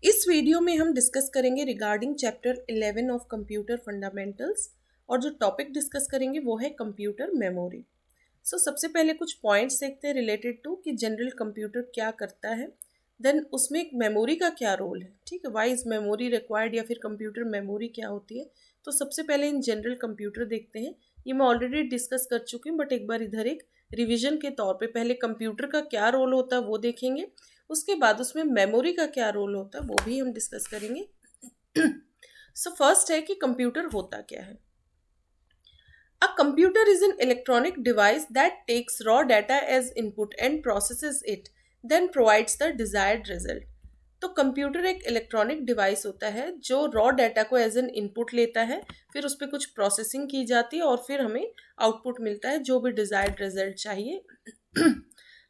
इस वीडियो में हम डिस्कस करेंगे regarding chapter 11 of computer fundamentals और जो टॉपिक डिस्कस करेंगे वो है कंप्यूटर मेमोरी। सबसे पहले कुछ पॉइंट्स देखते हैं रिलेटेड टू कि जनरल कंप्यूटर क्या करता है, देन उसमें एक मेमोरी का क्या रोल है, ठीक है, वाई इज मेमोरी रिक्वायर्ड या फिर कंप्यूटर मेमोरी क्या होती है। तो सबसे पहले इन जनरल कंप्यूटर देखते हैं। ये मैं ऑलरेडी डिस्कस कर चुकी हूँ बट एक बार इधर एक रिवीजन के तौर पे पहले कंप्यूटर का क्या रोल होता है वो देखेंगे, उसके बाद उसमें मेमोरी का क्या रोल होता है वो भी हम डिस्कस करेंगे। फर्स्ट है कि कंप्यूटर होता क्या है। A computer is an electronic device that takes raw data as input and processes it, then provides the desired result. तो कंप्यूटर एक इलेक्ट्रॉनिक डिवाइस होता है जो रॉ डाटा को एज एन इनपुट लेता है, फिर उस पर कुछ प्रोसेसिंग की जाती है और फिर हमें आउटपुट मिलता है जो भी डिजायर्ड रिजल्ट चाहिए।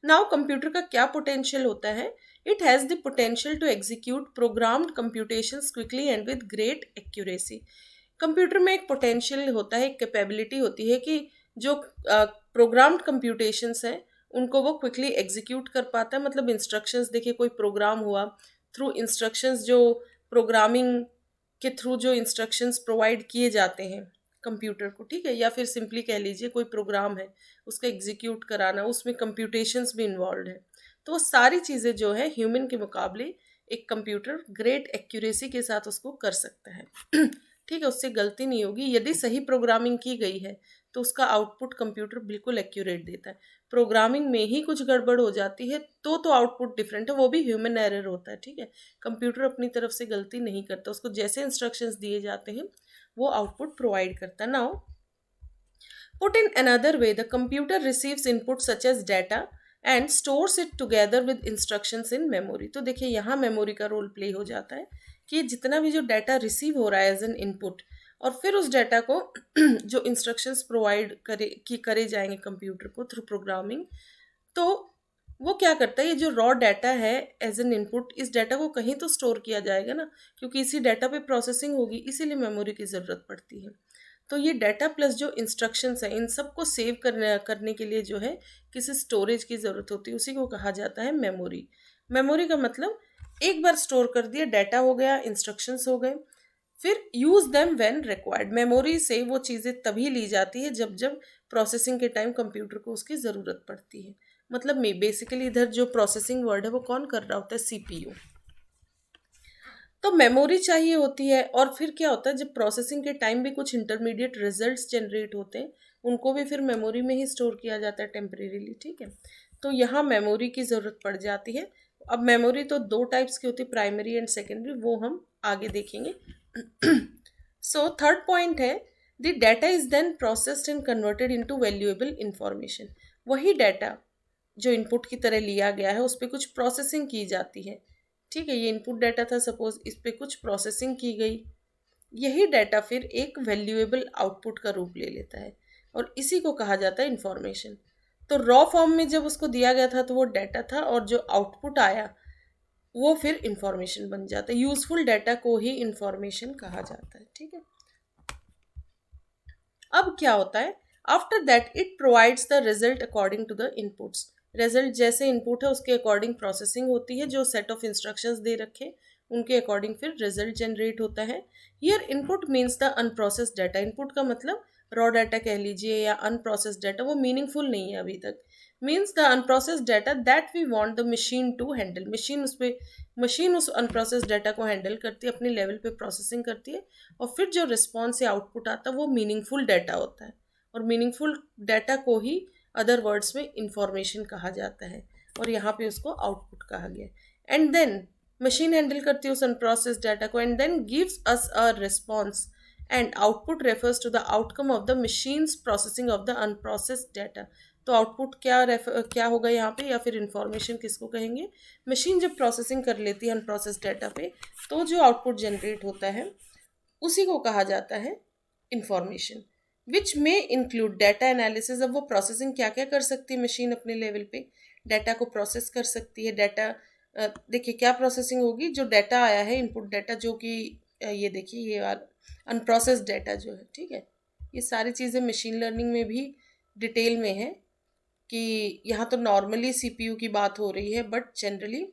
नाउ कंप्यूटर का क्या पोटेंशियल होता है? It has the potential to execute programmed computations quickly and with great accuracy. Computer में एक पोटेंशियल होता है, एक कैपेबिलिटी होती है कि जो प्रोग्राम्ड कंप्यूटेशंस हैं उनको वो क्विकली एग्जीक्यूट कर पाता है। मतलब इंस्ट्रक्शंस, देखिए कोई प्रोग्राम हुआ, थ्रू इंस्ट्रक्शंस जो प्रोग्रामिंग के थ्रू जो इंस्ट्रक्शंस प्रोवाइड किए जाते हैं कंप्यूटर को, ठीक है, या फिर सिंपली कह लीजिए कोई प्रोग्राम है उसका एग्जीक्यूट कराना, उसमें कंप्यूटेशंस भी इन्वॉल्व है। तो वो सारी चीज़ें जो है ह्यूमन के मुकाबले एक कंप्यूटर ग्रेट एक्यूरेसी के साथ उसको कर सकता है। ठीक है, उससे गलती नहीं होगी। यदि सही प्रोग्रामिंग की गई है तो उसका आउटपुट कंप्यूटर बिल्कुल एक्यूरेट देता है। प्रोग्रामिंग में ही कुछ गड़बड़ हो जाती है तो आउटपुट डिफरेंट है, वो भी ह्यूमन एरर होता है। ठीक है, कंप्यूटर अपनी तरफ से गलती नहीं करता, उसको जैसे इंस्ट्रक्शंस दिए जाते हैं वो आउटपुट प्रोवाइड करता है। Now put in another way, the computer receives input such as data and stores it together with instructions in memory. तो देखिए यहाँ मेमोरी का रोल प्ले हो जाता है कि जितना भी जो डाटा रिसीव हो रहा है एज एन इनपुट, और फिर उस डाटा को जो इंस्ट्रक्शंस प्रोवाइड करे जाएंगे कंप्यूटर को थ्रू प्रोग्रामिंग, तो वो क्या करता है, ये जो रॉ डाटा है एज एन इनपुट, इस डाटा को कहीं तो स्टोर किया जाएगा ना, क्योंकि इसी डाटा पे प्रोसेसिंग होगी, इसीलिए मेमोरी की ज़रूरत पड़ती है। तो ये डाटा प्लस जो इंस्ट्रक्शंस हैं इन सबको सेव करने के लिए जो है किसी स्टोरेज की ज़रूरत होती है, उसी को कहा जाता है मेमोरी। मेमोरी का मतलब एक बार स्टोर कर दिया, डाटा हो गया, इंस्ट्रक्शंस हो गए, फिर use them when required. Memory से वो चीज़ें तभी ली जाती है जब जब प्रोसेसिंग के टाइम कंप्यूटर को उसकी ज़रूरत पड़ती है। मतलब मैं बेसिकली इधर जो प्रोसेसिंग वर्ड है वो कौन कर रहा होता है? सीपीयू। तो मेमोरी चाहिए होती है, और फिर क्या होता है जब प्रोसेसिंग के टाइम भी कुछ इंटरमीडिएट रिजल्ट्स जनरेट होते हैं उनको भी फिर मेमोरी में ही स्टोर किया जाता है टेम्परेरीली। ठीक है, तो यहाँ मेमोरी की ज़रूरत पड़ जाती है। अब मेमोरी तो दो टाइप्स की होती है, प्राइमरी एंड सेकेंडरी, वो हम आगे देखेंगे। थर्ड पॉइंट है the data is then processed and converted into valuable information. वही डाटा जो इनपुट की तरह लिया गया है उस पर कुछ प्रोसेसिंग की जाती है। ठीक है, ये इनपुट डाटा था, सपोज इस पर कुछ प्रोसेसिंग की गई, यही डाटा फिर एक वैल्यूएबल आउटपुट का रूप ले लेता है और इसी को कहा जाता है इंफॉर्मेशन। तो रॉ फॉर्म में जब उसको दिया गया था तो वो डाटा था, और जो आउटपुट आया वो फिर इंफॉर्मेशन बन जाता है। यूजफुल डाटा को ही इंफॉर्मेशन कहा जाता है। ठीक है, अब क्या होता है, after that it provides the result according to the inputs. Result जैसे इनपुट है उसके अकॉर्डिंग प्रोसेसिंग होती है, जो सेट ऑफ इंस्ट्रक्शंस दे रखे उनके अकॉर्डिंग फिर रिजल्ट जनरेट होता है। Here input means the unprocessed data. Input का मतलब रॉ डाटा कह लीजिए या अनप्रोसेस्ड डाटा, वो मीनिंगफुल नहीं है अभी तक। Means the unprocessed data that we want the machine to handle. Machine उस अनप्रोसेस्ड डाटा को हैंडल करती है, अपने लेवल पे प्रोसेसिंग करती है, और फिर जो रिस्पॉन्स या आउटपुट आता है वो मीनिंगफुल डाटा होता है। और मीनिंगफुल डाटा को ही अदर वर्ड्स में इंफॉर्मेशन कहा जाता है, और यहाँ पे उसको आउटपुट कहा गया। एंड देन मशीन हैंडल करती है उस अनप्रोसेस्ड डाटा को and then gives us a response, and output refers to the outcome of the machine's processing of the unprocessed data. तो आउटपुट क्या होगा यहाँ पे, या फिर इंफॉर्मेशन किसको कहेंगे? मशीन जब प्रोसेसिंग कर लेती है अनप्रोसेस्ड डाटा पे तो जो आउटपुट जनरेट होता है उसी को कहा जाता है इंफॉर्मेशन, विच में इंक्लूड डाटा एनालिसिस। अब वो प्रोसेसिंग क्या क्या कर सकती है मशीन अपने लेवल पे? डाटा को प्रोसेस कर सकती है। डाटा देखिए क्या प्रोसेसिंग होगी, जो डाटा आया है इनपुट डाटा, जो कि ये देखिए ये अनप्रोसेस्ड डाटा जो है, ठीक है, ये सारी चीज़ें मशीन लर्निंग में भी डिटेल में है कि यहाँ तो नॉर्मली सीपीयू की बात हो रही है, बट जनरली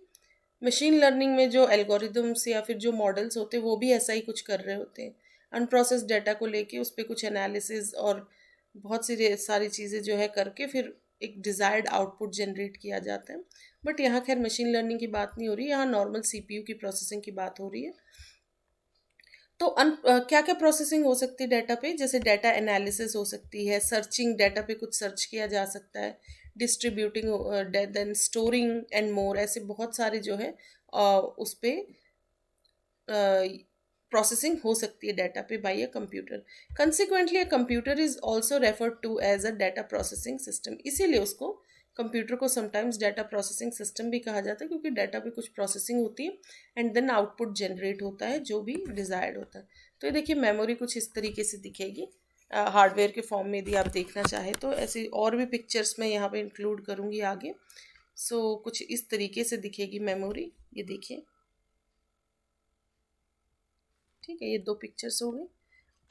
मशीन लर्निंग में जो एल्गोरिदम्स या फिर जो मॉडल्स होते हैं वो भी ऐसा ही कुछ कर रहे होते हैं, अनप्रोसेस्ड डाटा को लेके उस पर कुछ एनालिसिस और बहुत सी सारी चीज़ें जो है करके फिर एक डिज़ायर्ड आउटपुट जनरेट किया जाता है। बट यहाँ खैर मशीन लर्निंग की बात नहीं हो रही, यहाँ नॉर्मल सीपीयू की प्रोसेसिंग की बात हो रही है। तो क्या क्या प्रोसेसिंग हो सकती है डाटा पे, जैसे डाटा एनालिसिस हो सकती है, सर्चिंग, डाटा पे कुछ सर्च किया जा सकता है, distributing, then storing and more, ऐसे बहुत सारे जो है उस पे प्रोसेसिंग हो सकती है डाटा पे by a computer. Consequently a computer is also referred to as a data processing system, इसीलिए उसको कंप्यूटर को समटाइम्स डाटा प्रोसेसिंग सिस्टम भी कहा जाता है, क्योंकि डाटा पे कुछ प्रोसेसिंग होती है एंड देन आउटपुट जनरेट होता है जो भी डिज़ायर्ड होता है। तो ये देखिए मेमोरी कुछ इस तरीके से दिखेगी हार्डवेयर के फॉर्म में, यदि आप देखना चाहें तो। ऐसी और भी पिक्चर्स मैं यहाँ पे इंक्लूड करूँगी आगे। सो कुछ इस तरीके से दिखेगी मेमोरी, ये देखिए, ठीक है, ये दो पिक्चर्स हो गई।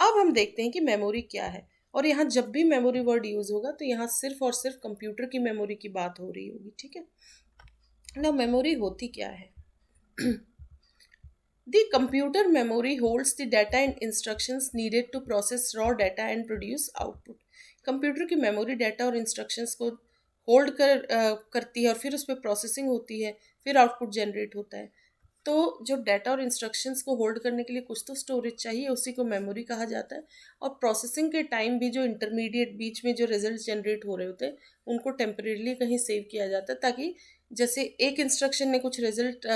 अब हम देखते हैं कि मेमोरी क्या है, और यहाँ जब भी मेमोरी वर्ड यूज होगा तो यहाँ सिर्फ और सिर्फ कंप्यूटर की मेमोरी की बात हो रही होगी, ठीक है ना। मेमोरी होती क्या है? The computer memory holds the data and instructions needed to process raw data and produce output. Computer की मेमोरी डाटा और इंस्ट्रक्शंस को होल्ड करती है और फिर उस पर प्रोसेसिंग होती है, फिर आउटपुट जनरेट होता है। तो जो डाटा और इंस्ट्रक्शंस को होल्ड करने के लिए कुछ तो स्टोरेज चाहिए, उसी को मेमोरी कहा जाता है। और प्रोसेसिंग के टाइम भी जो इंटरमीडिएट बीच में जो रिजल्ट जनरेट हो रहे होते हैं उनको टेम्परेली कहीं सेव किया जाता है, ताकि जैसे एक इंस्ट्रक्शन ने कुछ रिजल्ट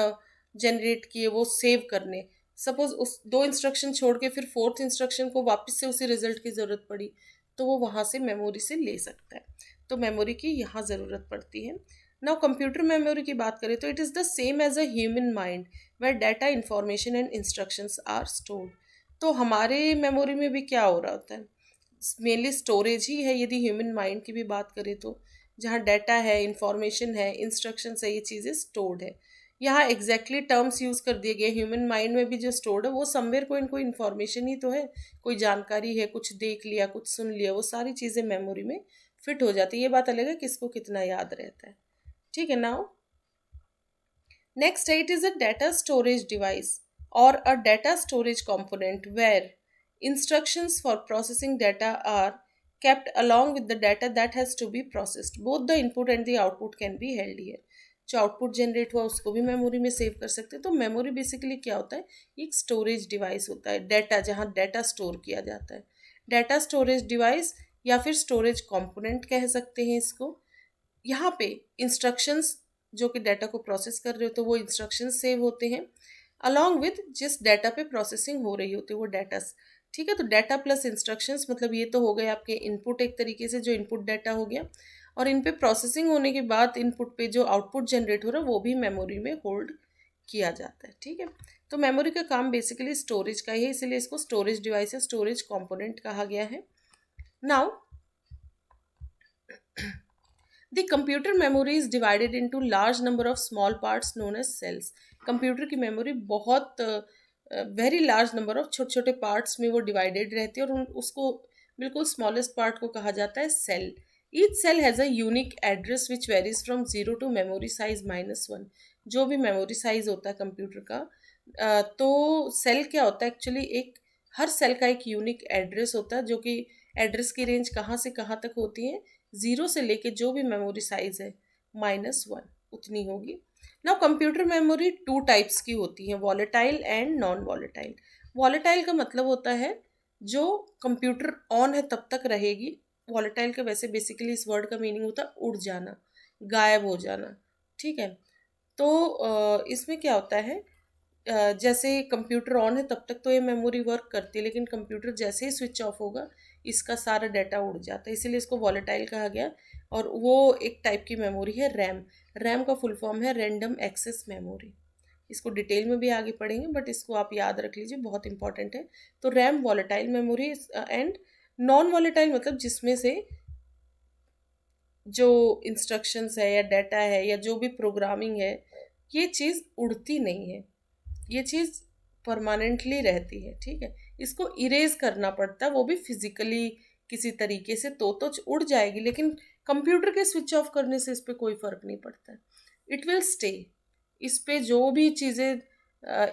जनरेट किए वो सेव करने, सपोज उस दो इंस्ट्रक्शन छोड़ के फिर फोर्थ इंस्ट्रक्शन को वापस से उसी रिजल्ट की ज़रूरत पड़ी तो वो वहाँ से मेमोरी से ले सकता है। तो मेमोरी की यहाँ ज़रूरत पड़ती है। नाउ कंप्यूटर मेमोरी की बात करें तो it is the same as a human mind where data information and instructions are stored. तो हमारे मेमोरी में भी क्या हो रहा होता है, मेनली स्टोरेज ही है यदि ह्यूमन माइंड की भी बात करें तो, जहाँ डाटा है, इंफॉर्मेशन है, इंस्ट्रक्शंस है, ये चीज़ें स्टोर्ड है। यहाँ एग्जैक्टली टर्म्स यूज़ कर दिए गए, ह्यूमन माइंड में भी जो स्टोर्ड है वो समवेयर कोई ना कोई इन्फॉर्मेशन ही तो है, कोई जानकारी है, कुछ देख लिया, कुछ सुन लिया, वो सारी चीज़ें मेमोरी में फिट हो जाती है। ये बात अलग है किसको कितना याद रहता है, ठीक है। Now next, it is a data storage device or a data storage component where instructions for processing data are kept along with the data that has to be processed. Both the input and the output can be held here. जो output generate हुआ उसको भी memory में save कर सकते हैं। तो memory basically क्या होता है, एक स्टोरेज डिवाइस होता है, डाटा, जहाँ डाटा स्टोर किया जाता है। डाटा स्टोरेज डिवाइस या फिर स्टोरेज कंपोनेंट कह सकते हैं इसको। यहाँ पे इंस्ट्रक्शंस जो कि डाटा को प्रोसेस कर रहे होते हैं वो इंस्ट्रक्शंस सेव होते हैं अलॉन्ग विद जिस डाटा पे प्रोसेसिंग हो रही होती है वो डाटा, ठीक है। तो डाटा प्लस इंस्ट्रक्शंस मतलब ये तो हो गए आपके इनपुट, एक तरीके से जो इनपुट डाटा हो गया, और इन पे प्रोसेसिंग होने के बाद इनपुट पे जो आउटपुट जनरेट हो रहा है वो भी मेमोरी में होल्ड किया जाता है, ठीक है। तो मेमोरी का काम बेसिकली स्टोरेज का ही है, इसीलिए इसको स्टोरेज डिवाइस या स्टोरेज कॉम्पोनेंट कहा गया है। Now The computer memory is divided into large number of small parts known as cells. Computer की मेमोरी बहुत वेरी लार्ज नंबर ऑफ छोटे छोटे पार्ट्स में वो डिवाइडेड रहती है, और उसको बिल्कुल स्मॉलेस्ट पार्ट को कहा जाता है cell. Each cell has a unique address which varies from 0 to memory size -1। जो भी मेमोरी साइज होता है कंप्यूटर का, तो सेल क्या होता है एक्चुअली, एक हर सेल का एक यूनिक एड्रेस होता है, जो कि एड्रेस की रेंज कहाँ से कहाँ तक होती है, 0 से लेके जो भी मेमोरी साइज है -1 उतनी होगी। Now computer memory two types की होती है, volatile and non volatile. Volatile का मतलब होता है जो कंप्यूटर ऑन है तब तक रहेगी। वॉलेटाइल का वैसे बेसिकली इस वर्ड का मीनिंग होता है उड़ जाना, गायब हो जाना, ठीक है। तो इसमें क्या होता है, जैसे कंप्यूटर ऑन है तब तक तो ये मेमोरी वर्क करती है, लेकिन कंप्यूटर जैसे ही स्विच ऑफ होगा इसका सारा डाटा उड़ जाता है, इसीलिए इसको वॉलेटाइल कहा गया। और वो एक टाइप की मेमोरी है रैम। रैम का फुल फॉर्म है रैंडम एक्सेस मेमोरी। इसको डिटेल में भी आगे पढ़ेंगे, बट इसको आप याद रख लीजिए, बहुत इंपॉर्टेंट है। तो RAM volatile memory and non volatile मतलब जिसमें से जो इंस्ट्रक्शंस है या डाटा है या जो भी प्रोग्रामिंग है ये चीज़ उड़ती नहीं है, ये चीज़ परमानेंटली रहती है, ठीक है। इसको इरेज करना पड़ता है, वो भी फिजिकली किसी तरीके से, तो उड़ जाएगी, लेकिन कंप्यूटर के स्विच ऑफ करने से इस पर कोई फर्क नहीं पड़ता है। इट विल स्टे, इस पे जो भी चीज़ें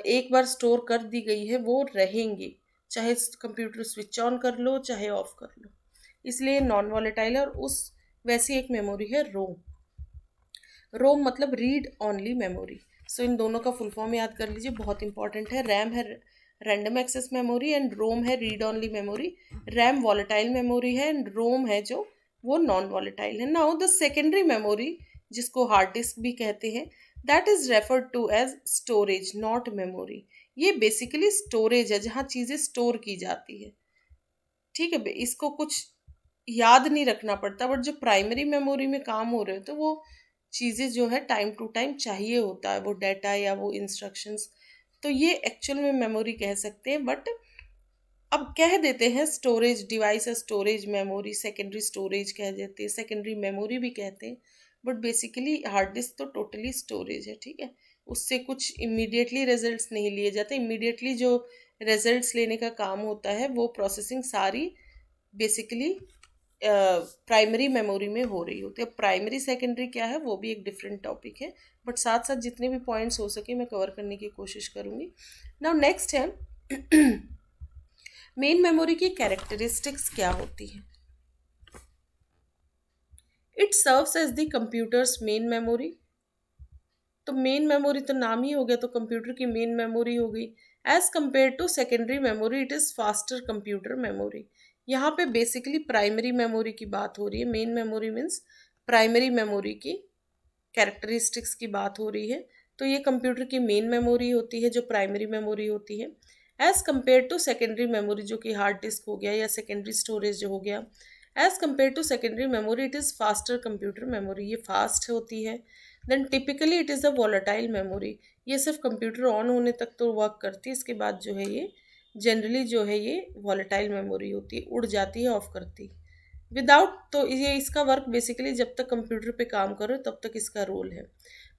एक बार स्टोर कर दी गई है वो रहेंगी, चाहे कंप्यूटर स्विच ऑन कर लो चाहे ऑफ कर लो, इसलिए नॉन वॉलेटाइल है। और उस वैसी एक मेमोरी है रोम। रोम मतलब रीड ओनली मेमोरी। सो इन दोनों का फुल फॉर्म याद कर लीजिए, बहुत इंपॉर्टेंट है। रैम है random access memory and ROM है read only memory. RAM volatile memory है एंड रोम है जो वो नॉन वॉलेटाइल है। नाउ द सेकेंडरी मेमोरी, जिसको हार्ड डिस्क भी कहते हैं, that is referred to as storage not memory. ये बेसिकली स्टोरेज है जहाँ चीज़ें स्टोर की जाती है, ठीक है। इसको कुछ याद नहीं रखना पड़ता, बट जो प्राइमरी मेमोरी में काम हो रहे हो तो वो चीज़ें जो है टाइम टू टाइम चाहिए होता है, वो डाटा या वो इंस्ट्रक्शंस, तो ये एक्चुअल में मेमोरी कह सकते हैं। बट अब कह देते हैं स्टोरेज डिवाइस है, स्टोरेज मेमोरी, सेकेंडरी स्टोरेज कह देते हैं, सेकेंडरी मेमोरी भी कहते हैं। बट बेसिकली हार्ड डिस्क तो टोटली स्टोरेज है, ठीक है। उससे कुछ इमीडिएटली रिजल्ट्स नहीं लिए जाते। इमीडिएटली जो रिजल्ट्स लेने का काम होता है वो प्रोसेसिंग सारी बेसिकली प्राइमरी मेमोरी में हो रही होती है। अब प्राइमरी सेकेंडरी क्या है वो भी एक डिफरेंट टॉपिक है, बट साथ साथ जितने भी पॉइंट्स हो सके मैं कवर करने की कोशिश करूँगी। नाउ नेक्स्ट है मेन मेमोरी की कैरेक्टरिस्टिक्स क्या होती है। It serves as the computer's main memory. तो मेन मेमोरी तो नाम ही हो गया, तो कंप्यूटर की मेन मेमोरी हो गई। As compare to secondary memory it is faster computer memory. यहाँ पे बेसिकली प्राइमरी मेमोरी की बात हो रही है। Main memory means primary memory की कैरेक्टरिस्टिक्स की बात हो रही है। तो ये कंप्यूटर की मेन मेमोरी होती है जो प्राइमरी मेमोरी होती है, as compare to secondary memory जो कि हार्ड डिस्क हो गया या सेकेंडरी स्टोरेज जो हो गया। As compare to secondary memory it is faster computer memory, ये फास्ट होती है। Then typically it is a volatile memory, ये सिर्फ कंप्यूटर ऑन होने तक तो वर्क करती है, इसके बाद जो है ये जनरली जो है ये वॉलेटाइल मेमोरी होती है, उड़ जाती है, ऑफ करती। विदाउट, तो ये इसका वर्क बेसिकली जब तक कंप्यूटर पे काम करो तब तक इसका रोल है।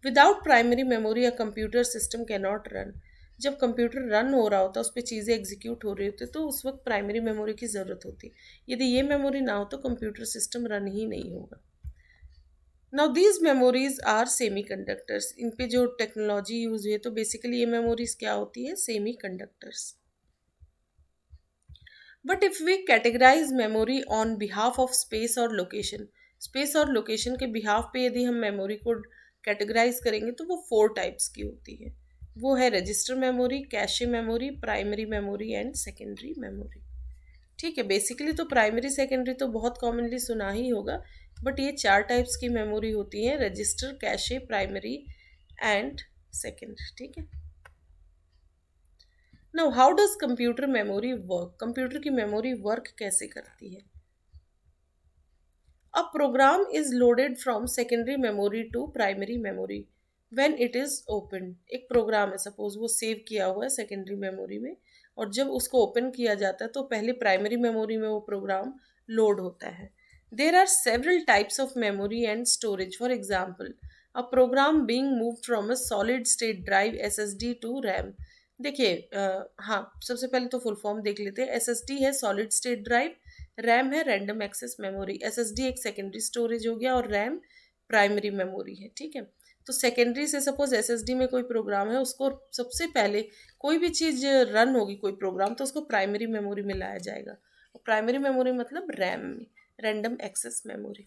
Without primary memory a computer system can not run. जब कंप्यूटर रन हो रहा होता है, उस पर चीज़ें एग्जीक्यूट हो रही होती है, तो उस वक्त प्राइमरी मेमोरी की ज़रूरत होती है। यदि ये मेमोरी ना हो तो कंप्यूटर सिस्टम रन ही नहीं होगा। Now these memories are semiconductors. इन पे जो टेक्नोलॉजी यूज हुई है, तो बेसिकली ये मेमोरीज क्या होती है, semi conductors. But if we categorise memory on behalf of space और लोकेशन, स्पेस और लोकेशन के बिहाफ पे यदि हम मेमोरी को कैटेगराइज करेंगे तो वो 4 टाइप्स की होती है। वो है register memory, cache memory, primary memory and secondary memory. ठीक है, बेसिकली तो प्राइमरी सेकेंडरी तो बहुत कॉमनली सुना ही होगा, बट ये 4 टाइप्स की मेमोरी होती है, register, cache, primary and secondary, ठीक है। Now how does computer memory work, computer की मेमोरी वर्क कैसे करती है। A program is loaded from secondary memory to primary memory when it is open. एक प्रोग्राम है, सपोज वो सेव किया हुआ है सेकेंडरी मेमोरी में, और जब उसको ओपन किया जाता है तो पहले प्राइमरी मेमोरी में वो प्रोग्राम लोड होता है। There are several types of memory and storage. For example, a program being move from a solid state drive SSD to RAM. देखिए हाँ, सबसे पहले तो फुल फॉर्म देख लेते हैं। SSD है सॉलिड स्टेट ड्राइव, रैम है रैंडम एक्सेस मेमोरी। SSD एक सेकेंडरी स्टोरेज हो गया और रैम प्राइमरी मेमोरी है, ठीक है। तो सेकेंडरी से सपोज SSD में कोई प्रोग्राम है, उसको सबसे पहले कोई भी चीज़ रन होगी, कोई प्रोग्राम, तो उसको प्राइमरी मेमोरी में लाया जाएगा। और प्राइमरी मेमोरी मतलब रैम में, रैंडम एक्सेस मेमोरी,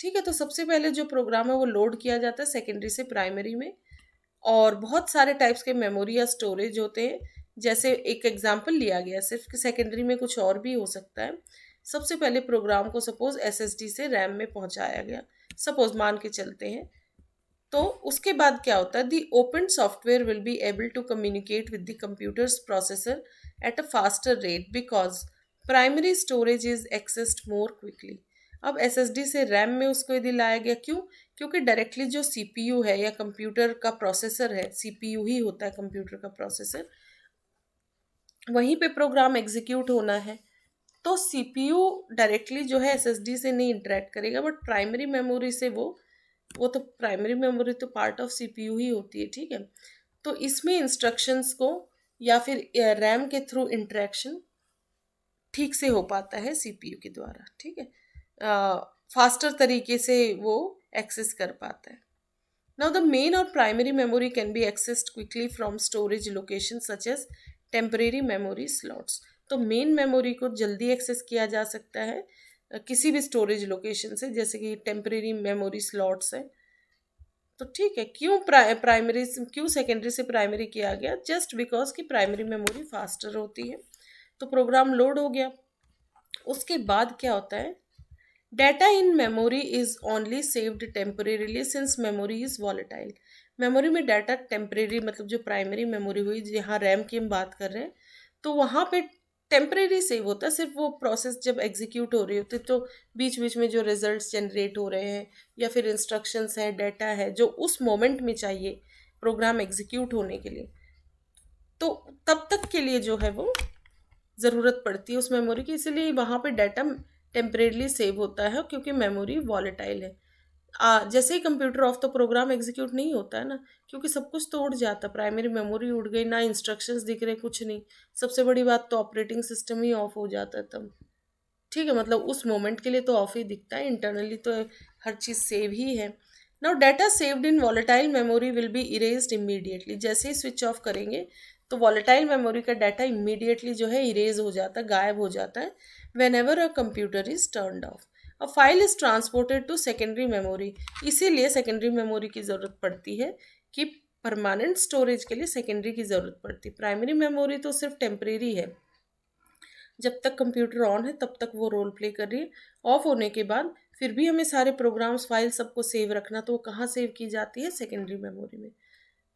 ठीक है। तो सबसे पहले जो प्रोग्राम है वो लोड किया जाता है सेकेंडरी से प्राइमरी में। और बहुत सारे टाइप्स के मेमोरी या स्टोरेज होते हैं, जैसे एक एग्जांपल लिया गया सिर्फ कि सेकेंडरी में कुछ और भी हो सकता है। सबसे पहले प्रोग्राम को सपोज SSD से रैम में पहुंचाया गया, सपोज मान के चलते हैं। तो उसके बाद क्या होता है, the open software will be able to communicate with the computer's processor at a faster rate because primary storage is accessed more quickly. अब SSD से रैम में उसको यदि लाया गया, क्यों, क्योंकि डायरेक्टली जो CPU है या कंप्यूटर का प्रोसेसर है, CPU ही होता है कंप्यूटर का प्रोसेसर, वहीं पे प्रोग्राम एग्जीक्यूट होना है। तो CPU डायरेक्टली जो है SSD से नहीं इंटरेक्ट करेगा, बट प्राइमरी मेमोरी से वो तो प्राइमरी मेमोरी तो पार्ट ऑफ CPU ही होती है, ठीक है। तो इसमें इंस्ट्रक्शंस को या फिर रैम के थ्रू इंटरेक्शन ठीक से हो पाता है CPU के द्वारा, ठीक है। फास्टर तरीके से वो एक्सेस कर पाता है। Now, the main or primary memory can be accessed quickly from storage locations such as temporary memory slots. तो मेन मेमोरी को जल्दी एक्सेस किया जा सकता है किसी भी स्टोरेज लोकेशन से, जैसे कि टेम्परेरी मेमोरी स्लॉट्स है। तो ठीक है, क्यों प्राइमरी क्यों सेकेंडरी से प्राइमरी किया गया? जस्ट बिकॉज कि प्राइमरी मेमोरी फास्टर होती है। तो प्रोग्राम लोड हो गया, उसके बाद क्या होता है, data in memory is only saved temporarily since memory is volatile. Memory में डाटा टेम्परेरी, मतलब जो प्राइमरी मेमोरी हुई, जहाँ रैम की हम बात कर रहे हैं, तो वहाँ पे टेम्परेरी सेव होता है। सिर्फ वो प्रोसेस जब एग्जीक्यूट हो रही होती है तो बीच बीच में जो रिजल्ट्स जनरेट हो रहे हैं या फिर इंस्ट्रक्शंस है, डाटा है, जो उस मोमेंट में चाहिए प्रोग्राम एग्जीक्यूट होने के लिए, तो तब तक के लिए जो है वो ज़रूरत पड़ती है उस मेमोरी की। इसीलिए वहाँ पे डाटा टेम्परेरली सेव होता है, क्योंकि मेमोरी वॉलेटाइल है। जैसे ही कंप्यूटर ऑफ तो प्रोग्राम एग्जीक्यूट नहीं होता है ना, क्योंकि सब कुछ तो उड़ जाता, प्राइमरी मेमोरी उड़ गई, ना इंस्ट्रक्शंस दिख रहे, कुछ नहीं। सबसे बड़ी बात तो ऑपरेटिंग सिस्टम ही ऑफ हो जाता है तब। ठीक है, मतलब उस मोमेंट के लिए तो ऑफ ही दिखता है, इंटरनली तो हर चीज़ सेव ही है। Now data saved in volatile memory will be erased immediately. जैसे ही स्विच ऑफ करेंगे तो वॉलेटाइल मेमोरी का डाटा इमीडिएटली जो है इरेज हो जाता है, गायब हो जाता है, whenever a computer is turned off. A file is transported to secondary memory. इसीलिए सेकेंडरी मेमोरी की ज़रूरत पड़ती है कि परमानेंट स्टोरेज के लिए सेकेंडरी की ज़रूरत पड़ती है। प्राइमरी मेमोरी तो सिर्फ टेम्परेरी है, जब तक कंप्यूटर ऑन है तब तक वो रोल प्ले कर रही है। ऑफ होने के बाद फिर भी हमें सारे प्रोग्राम्स, फाइल सबको सेव रखना, तो वो कहाँ सेव की जाती है? सेकेंडरी मेमोरी में।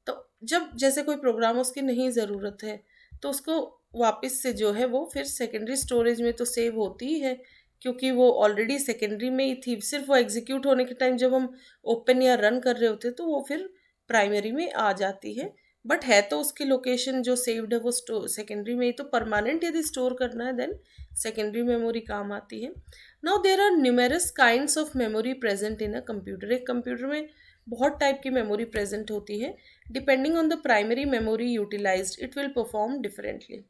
तो जब जैसे कोई प्रोग्राम उसकी नहीं ज़रूरत है तो उसको वापस से जो है वो फिर सेकेंडरी स्टोरेज में तो सेव होती ही है, क्योंकि वो ऑलरेडी सेकेंडरी में ही थी। सिर्फ वो एग्जीक्यूट होने के टाइम जब हम ओपन या रन कर रहे होते तो वो फिर प्राइमरी में आ जाती है। बट है तो उसकी लोकेशन जो सेव्ड है वो सेकेंडरी में ही। तो परमानेंट यदि स्टोर करना है देन सेकेंडरी मेमोरी काम आती है। Now there are numerous kinds of memory present in a computer. एक कंप्यूटर में बहुत टाइप की मेमोरी प्रेजेंट होती है। Depending on the primary memory utilised it will perform differently.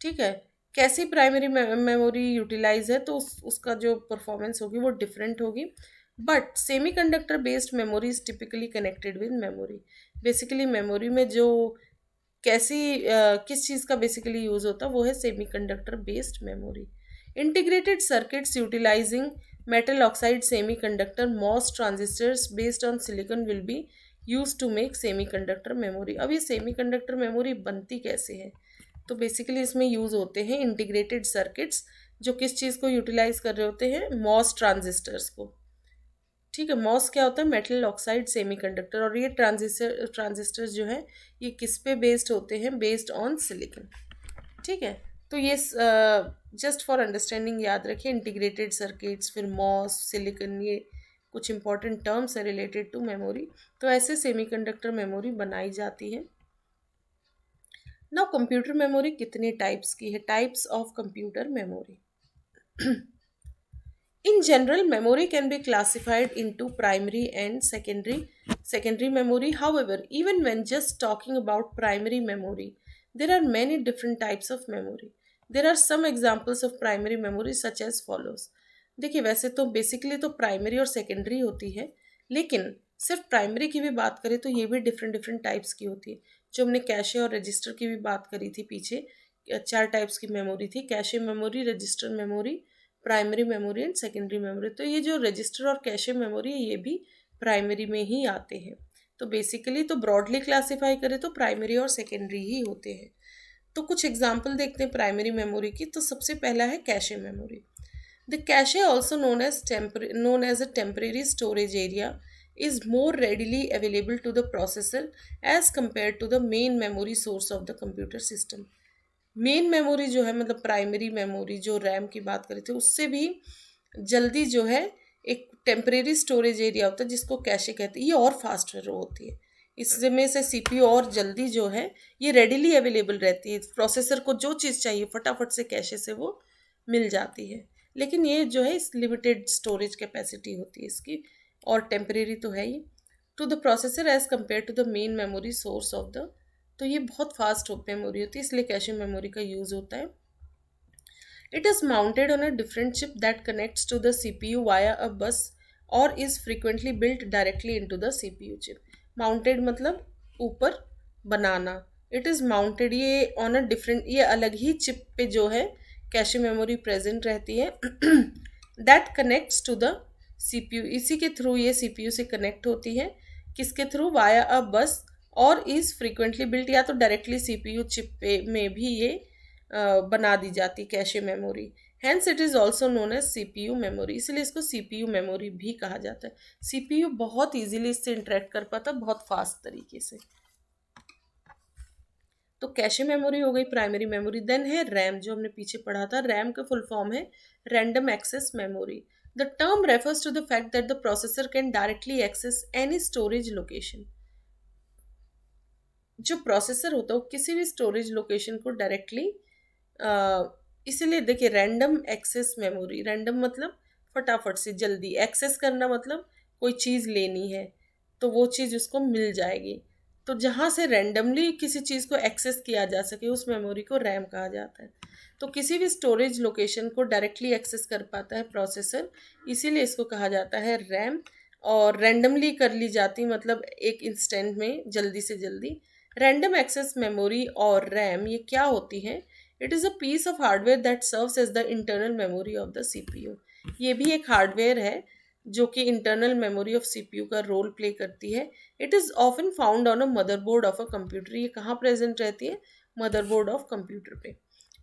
ठीक है, कैसी प्राइमरी मेमोरी यूटिलाइज है तो उसका जो परफॉर्मेंस होगी वो डिफरेंट होगी। But semi conductor based memory is typically connected with memory. Basically memory में जो किस चीज़ का बेसिकली यूज़ होता है वो है semi conductor based memory. Integrated circuits utilising metal oxide semiconductor MOS transistors based on silicon will be used to make semiconductor memory। अब ये semiconductor memory बनती कैसे है? तो बेसिकली इसमें यूज़ होते हैं इंटीग्रेटेड सर्किट्स, जो किस चीज़ को यूटिलाइज कर रहे होते हैं? मॉस ट्रांजिस्टर्स को। ठीक है, मॉस क्या होता है? Metal oxide semiconductor. और ये ट्रांजिस्टर्स जो है ये किस पे बेस्ड होते हैं? Based on silicon. ठीक है, तो ये जस्ट फॉर अंडरस्टैंडिंग याद रखिए, इंटीग्रेटेड सर्किट्स, फिर मॉस, सिलिकॉन, ये कुछ इंपॉर्टेंट टर्म्स है रिलेटेड टू मेमोरी। तो ऐसे सेमीकंडक्टर मेमोरी बनाई जाती है। नाउ कंप्यूटर मेमोरी कितने टाइप्स की है? Types of computer memory. In general, memory can be classified into primary and secondary memory. However, even when just talking about primary memory, there are many different types of memory. There are some examples of primary memory such as follows. देखिए, वैसे तो basically तो primary और secondary होती है, लेकिन सिर्फ primary की भी बात करें तो ये भी डिफरेंट डिफरेंट टाइप्स की होती है। जो हमने कैशे और रजिस्टर की भी बात करी थी पीछे, 4 टाइप्स की मेमोरी थी, cache memory, register memory, primary memory and secondary memory. तो ये जो रजिस्टर और कैशे मेमोरी है ये भी प्राइमरी में ही आते हैं। तो बेसिकली तो ब्रॉडली क्लासीफाई करें तो प्राइमरी और सेकेंडरी ही होते हैं। तो कुछ एग्जांपल देखते हैं प्राइमरी मेमोरी की। तो सबसे पहला है cache memory. The cache also known as a temporary storage area is more readily available to the processor as compared to the main memory source of the computer system। Main memory जो है, मतलब primary memory जो RAM की बात करी थी, उससे भी जल्दी जो है एक टेम्परेरी स्टोरेज एरिया होता है जिसको कैशे कहते हैं, ये और फास्ट होती है। इसमें से सीपीयू और जल्दी जो है ये रेडिली अवेलेबल रहती है। प्रोसेसर को जो चीज़ चाहिए फटाफट से कैशे से वो मिल जाती है। लेकिन ये जो है इस लिमिटेड स्टोरेज कैपेसिटी होती है इसकी, और टेम्परेरी तो है ही। To the processor as compare to the main memory source of the, तो ये बहुत फास्ट मेमोरी होती है, इसलिए कैशे मेमोरी का यूज़ होता है। It is mounted on a different chip that connects to the CPU via a bus और is frequently built directly into the CPU chip. Mounted मतलब ऊपर बनाना. इट इज़ माउंटेड, ये ऑन अ डिफरेंट, ये अलग ही chip पे जो है कैशे मेमोरी प्रेजेंट रहती है. That connects to the CPU. इसी के थ्रू ये सीपीयू से कनेक्ट होती है. किसके थ्रू? Via a bus. और इज फ्रीक्वेंटली बिल्ट, या तो डायरेक्टली सीपीयू चिप पे में भी ये बना दी जाती cache memory. Hence it is also known as CPU memory. इसलिए इसको सीपीयू मेमोरी भी कहा जाता है. सीपीयू बहुत इजीली इससे इंटरेक्ट कर पाता, बहुत फास्ट तरीके से. तो कैशे मेमोरी हो गई प्राइमरी मेमोरी. देन है रैम, जो हमने पीछे पढ़ा था. रैम का फुल फॉर्म है random access memory. The term refers to the fact that the processor can directly access any storage location. जो प्रोसेसर होता है वो किसी भी स्टोरेज लोकेशन को डायरेक्टली, इसीलिए देखिए रैंडम एक्सेस मेमोरी. रैंडम मतलब फटाफट से जल्दी, एक्सेस करना मतलब कोई चीज़ लेनी है तो वो चीज़ उसको मिल जाएगी. तो जहाँ से रैंडमली किसी चीज़ को एक्सेस किया जा सके उस मेमोरी को रैम कहा जाता है. तो किसी भी स्टोरेज लोकेशन को डायरेक्टली एक्सेस कर पाता है प्रोसेसर, इसीलिए इसको कहा जाता है रैम. और रैंडमली कर ली जाती मतलब एक इंस्टेंट में जल्दी से जल्दी. रैंडम एक्सेस मेमोरी और रैम ये क्या होती है? It is a piece of hardware that serves as the internal memory of the CPU. ये भी एक हार्डवेयर है जो कि इंटरनल मेमोरी ऑफ सीपीयू का रोल प्ले करती है. It is often found on a motherboard of a computer. ये कहाँ प्रेजेंट रहती है? मदरबोर्ड ऑफ कंप्यूटर पे.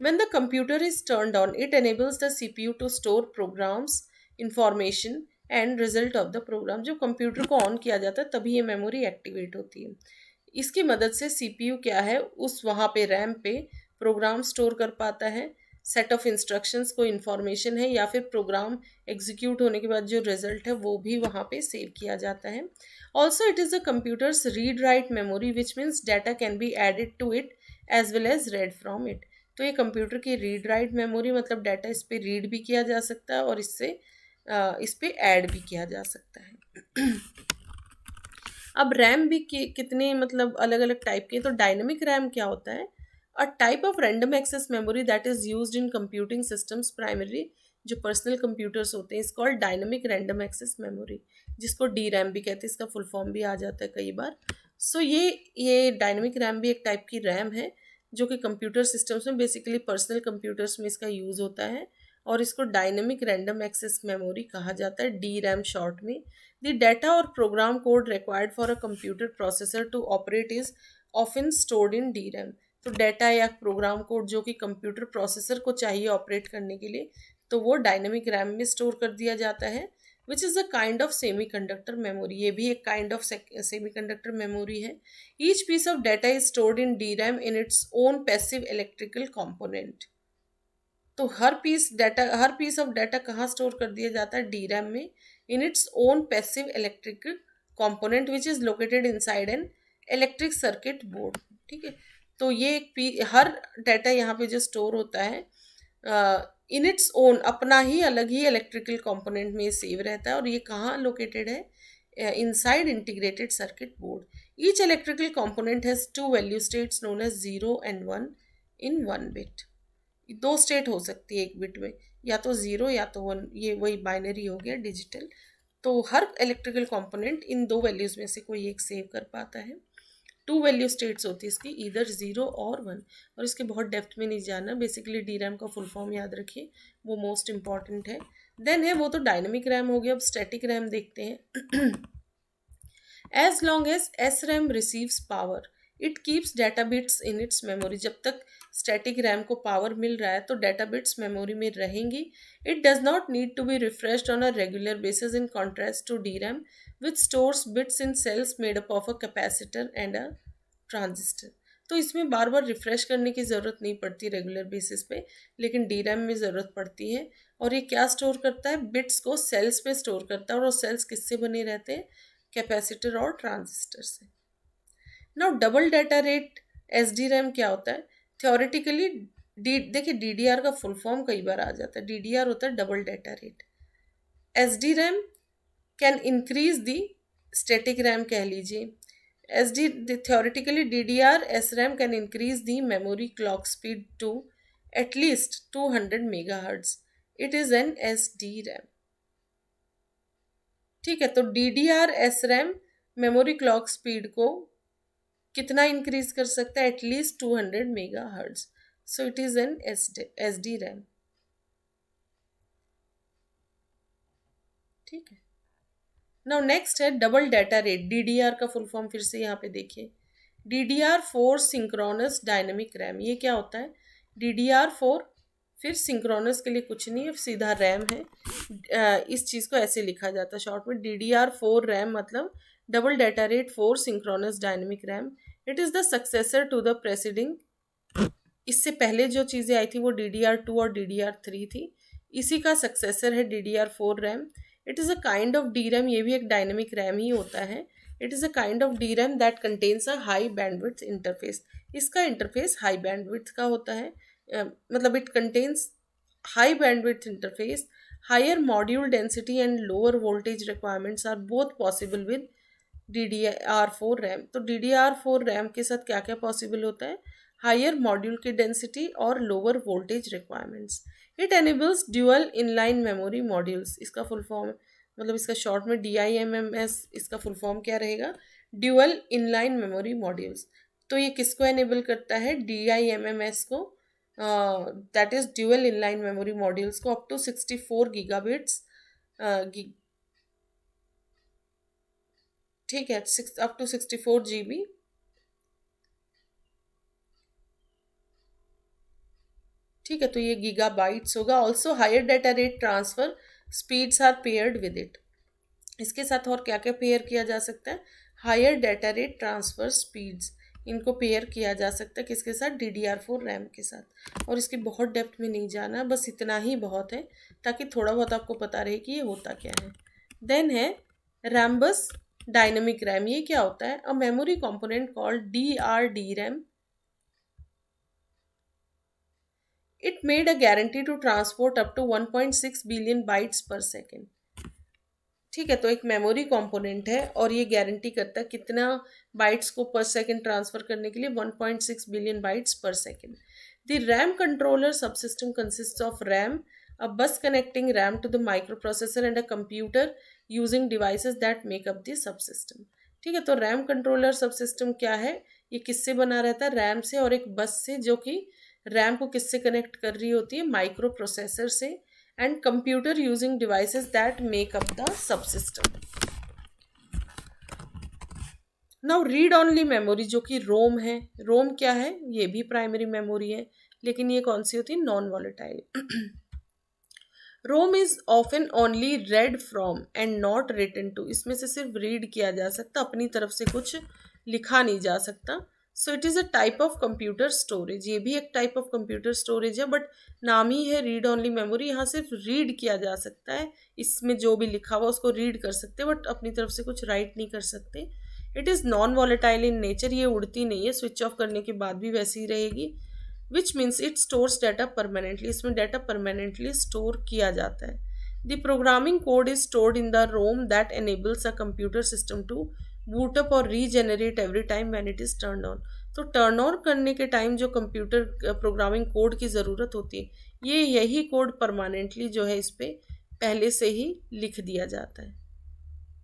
When the computer is turned on, it enables the CPU to store programs, information and result of the program. जब computer को on किया जाता है तभी ये मेमोरी एक्टिवेट होती है. इसकी मदद से सीपीयू क्या है, उस वहाँ पे रैम पे प्रोग्राम स्टोर कर पाता है, सेट ऑफ इंस्ट्रक्शंस को इंफॉर्मेशन है, या फिर प्रोग्राम एग्जीक्यूट होने के बाद जो रिजल्ट है वो भी वहाँ पे सेव किया जाता है. Also it is a computer's read write memory which means data can be added to it as well as read from it. तो ये कंप्यूटर की रीड राइट मेमोरी मतलब डाटा इस पर रीड भी किया जा सकता है और इससे इस पर ऐड भी किया जा सकता है. अब रैम भी कितने मतलब अलग अलग टाइप के. तो डायनेमिक रैम क्या होता है? A type of random access memory that is used in computing systems. Primary जो पर्सनल कंप्यूटर्स होते हैं is called dynamic random access memory, जिसको डी रैम भी कहते हैं. इसका फुल फॉर्म भी आ जाता है कई बार. सो ये डायनेमिक रैम भी एक टाइप की रैम है जो कि कंप्यूटर सिस्टम्स में, बेसिकली पर्सनल कंप्यूटर्स में इसका यूज़ होता है और इसको डायनेमिक रैंडम एक्सेस मेमोरी कहा जाता है, डी रैम शॉर्ट में. द डाटा और program code required for a computer processor to operate is often stored in D RAM. तो डाटा या प्रोग्राम कोड जो कि कंप्यूटर प्रोसेसर को चाहिए ऑपरेट करने के लिए, तो वो डायनेमिक रैम में स्टोर कर दिया जाता है. Which is a kind of semiconductor memory. ये भी एक kind of semiconductor memory है. Each piece of data is stored in D RAM in its own passive electrical component. तो हर पीस ऑफ डाटा कहाँ store कर दिया जाता है? डी रैम में, in its own passive electrical component which is located inside an electric circuit board. ठीक है. तो ये हर डाटा यहाँ पे जो स्टोर होता है इन इट्स ओन, अपना ही अलग ही इलेक्ट्रिकल कंपोनेंट में सेव रहता है. और ये कहाँ लोकेटेड है? Inside integrated circuit board. Each electrical component has two value states known as 0 and 1 in 1 bit. दो स्टेट हो सकती है एक बिट में, या तो 0 या तो 1. ये वही बाइनरी हो गया डिजिटल. तो हर इलेक्ट्रिकल कंपोनेंट इन दो वैल्यूज़ में से कोई एक सेव कर पाता है. टू वैल्यू स्टेट्स होती है इसकी, ईदर 0 और 1. और इसके बहुत डेप्थ में नहीं जाना, बेसिकली डी रैम का फुल फॉर्म याद रखिए, वो मोस्ट इंपॉर्टेंट है. देन है वो तो डायनेमिक रैम हो गया. अब स्टैटिक रैम देखते हैं. As long as SRAM receives power it keeps data bits in its memory. जब तक स्टैटिक रैम को पावर मिल रहा है तो डाटा बिट्स मेमोरी में रहेंगी. It does not need to be refreshed on a regular basis in contrast to DRAM which stores bits in cells made up of a capacitor and a transistor. तो इसमें बार बार refresh करने की ज़रूरत नहीं पड़ती regular basis पे, लेकिन D RAM में ज़रूरत पड़ती है. और ये क्या स्टोर करता है? बिट्स को सेल्स पे स्टोर करता है. और वो सेल्स किससे बने रहते हैं? कैपेसिटर और ट्रांजिस्टर से. Now double data rate S D RAM क्या होता है? थ्योरेटिकली देखिए डी डी आर का फुल फॉर्म कई बार आ जाता है. डी डी आर होता है double data rate. S D RAM can increase the static RAM कह लीजिए. Theoretically DDR SRAM can increase the memory clock speed to at least 200 megahertz. It is an SDRAM. ठीक है. तो DDR SRAM memory clock speed को कितना increase कर सकता है? At least 200 mega hertz. So it is N S D RAM. ठीक है. नाउ नेक्स्ट है डबल डाटा रेट. डीडीआर का फुल फॉर्म फिर से यहाँ पे देखिए. DDR4 synchronous dynamic RAM. ये क्या होता है? DDR4 फिर सिंक्रोनस के लिए कुछ नहीं है, सीधा रैम है. इस चीज़ को ऐसे लिखा जाता है शॉर्ट में. DDR4 रैम मतलब double data rate 4 synchronous dynamic RAM. It is the successor to the preceding. इससे पहले जो चीज़ें आई थी वो DDR2 और DDR3 थी. इसी का सक्सेसर है DDR4 RAM. It is a kind of DRAM. ये भी एक डायनेमिक रैम ही होता है. It is a kind of DRAM that contains a high bandwidth interface. इसका इंटरफेस हाई बैंडविड्थ का होता है. मतलब it contains high bandwidth interface. Higher module density and lower voltage requirements are both possible with DDR4 RAM. तो DDR4 RAM के साथ क्या क्या पॉसिबल होता है? हायर मॉड्यूल की डेंसिटी और lower voltage requirements. It enables dual inline memory modules. इसका फुल फॉर्म मतलब इसका शॉर्ट में DIMMS. इसका फुल फॉर्म क्या रहेगा? Dual inline memory modules. तो ये किसको एनेबल करता है? DIMMS को. That is dual inline memory modules को अप टू 64 गीगाबिट्स. ठीक है, अप टू 64 GB. ठीक है, तो ये गीगाबाइट्स होगा. Also higher data rate transfer speeds are paired with it. इसके साथ और क्या क्या पेयर किया जा सकता है? Higher data rate transfer speeds, इनको पेयर किया जा सकता है किसके साथ? DDR4 रैम के साथ. और इसकी बहुत डेप्थ में नहीं जाना, बस इतना ही बहुत है ताकि थोड़ा बहुत आपको पता रहे कि ये होता क्या है. देन है रैम्बस डायनेमिक रैम. ये क्या होता है? A memory component called DRDRAM. It made a guarantee to transport up to 1.6 billion bytes per second. ठीक है, तो एक मेमोरी कंपोनेंट है और ये गारंटी करता है कितना बाइट्स को पर सेकंड ट्रांसफर करने के लिए? 1.6 billion bytes per second. The RAM controller subsystem consist of RAM, a bus connecting RAM to the microprocessor and a computer using devices that make up the subsystem. ठीक है, तो RAM controller subsystem क्या है? ये किससे बना रहता है? रैम से और एक बस से, जो कि रैम को किससे कनेक्ट कर रही होती है? माइक्रो प्रोसेसर से. And computer using devices that make up the subsystem. Now read only memory, जो कि रोम है. रोम क्या है? ये भी प्राइमरी मेमोरी है, लेकिन ये कौन सी होती है? Non volatile. ROM is often only read from and not written to. इसमें से सिर्फ रीड किया जा सकता, अपनी तरफ से कुछ लिखा नहीं जा सकता. So it is a type of computer storage. ये भी एक टाइप ऑफ कंप्यूटर स्टोरेज है, बट नाम ही है रीड ऑनली मेमोरी. यहाँ सिर्फ रीड किया जा सकता है, इसमें जो भी लिखा हुआ उसको रीड कर सकते हैं, बट अपनी तरफ से कुछ राइट नहीं कर सकते. It is non volatile in nature. ये उड़ती नहीं है, स्विच ऑफ करने के बाद भी वैसी ही रहेगी. Which means it stores data permanently. इसमें डाटा परमानेंटली स्टोर किया जाता है. The programming code is stored in the ROM that enables a computer system to boot up और regenerate every time when it is turn on. तो turn on करने के time जो computer programming code की ज़रूरत होती है, ये यही कोड परमानेंटली जो है इस पर पहले से ही लिख दिया जाता है.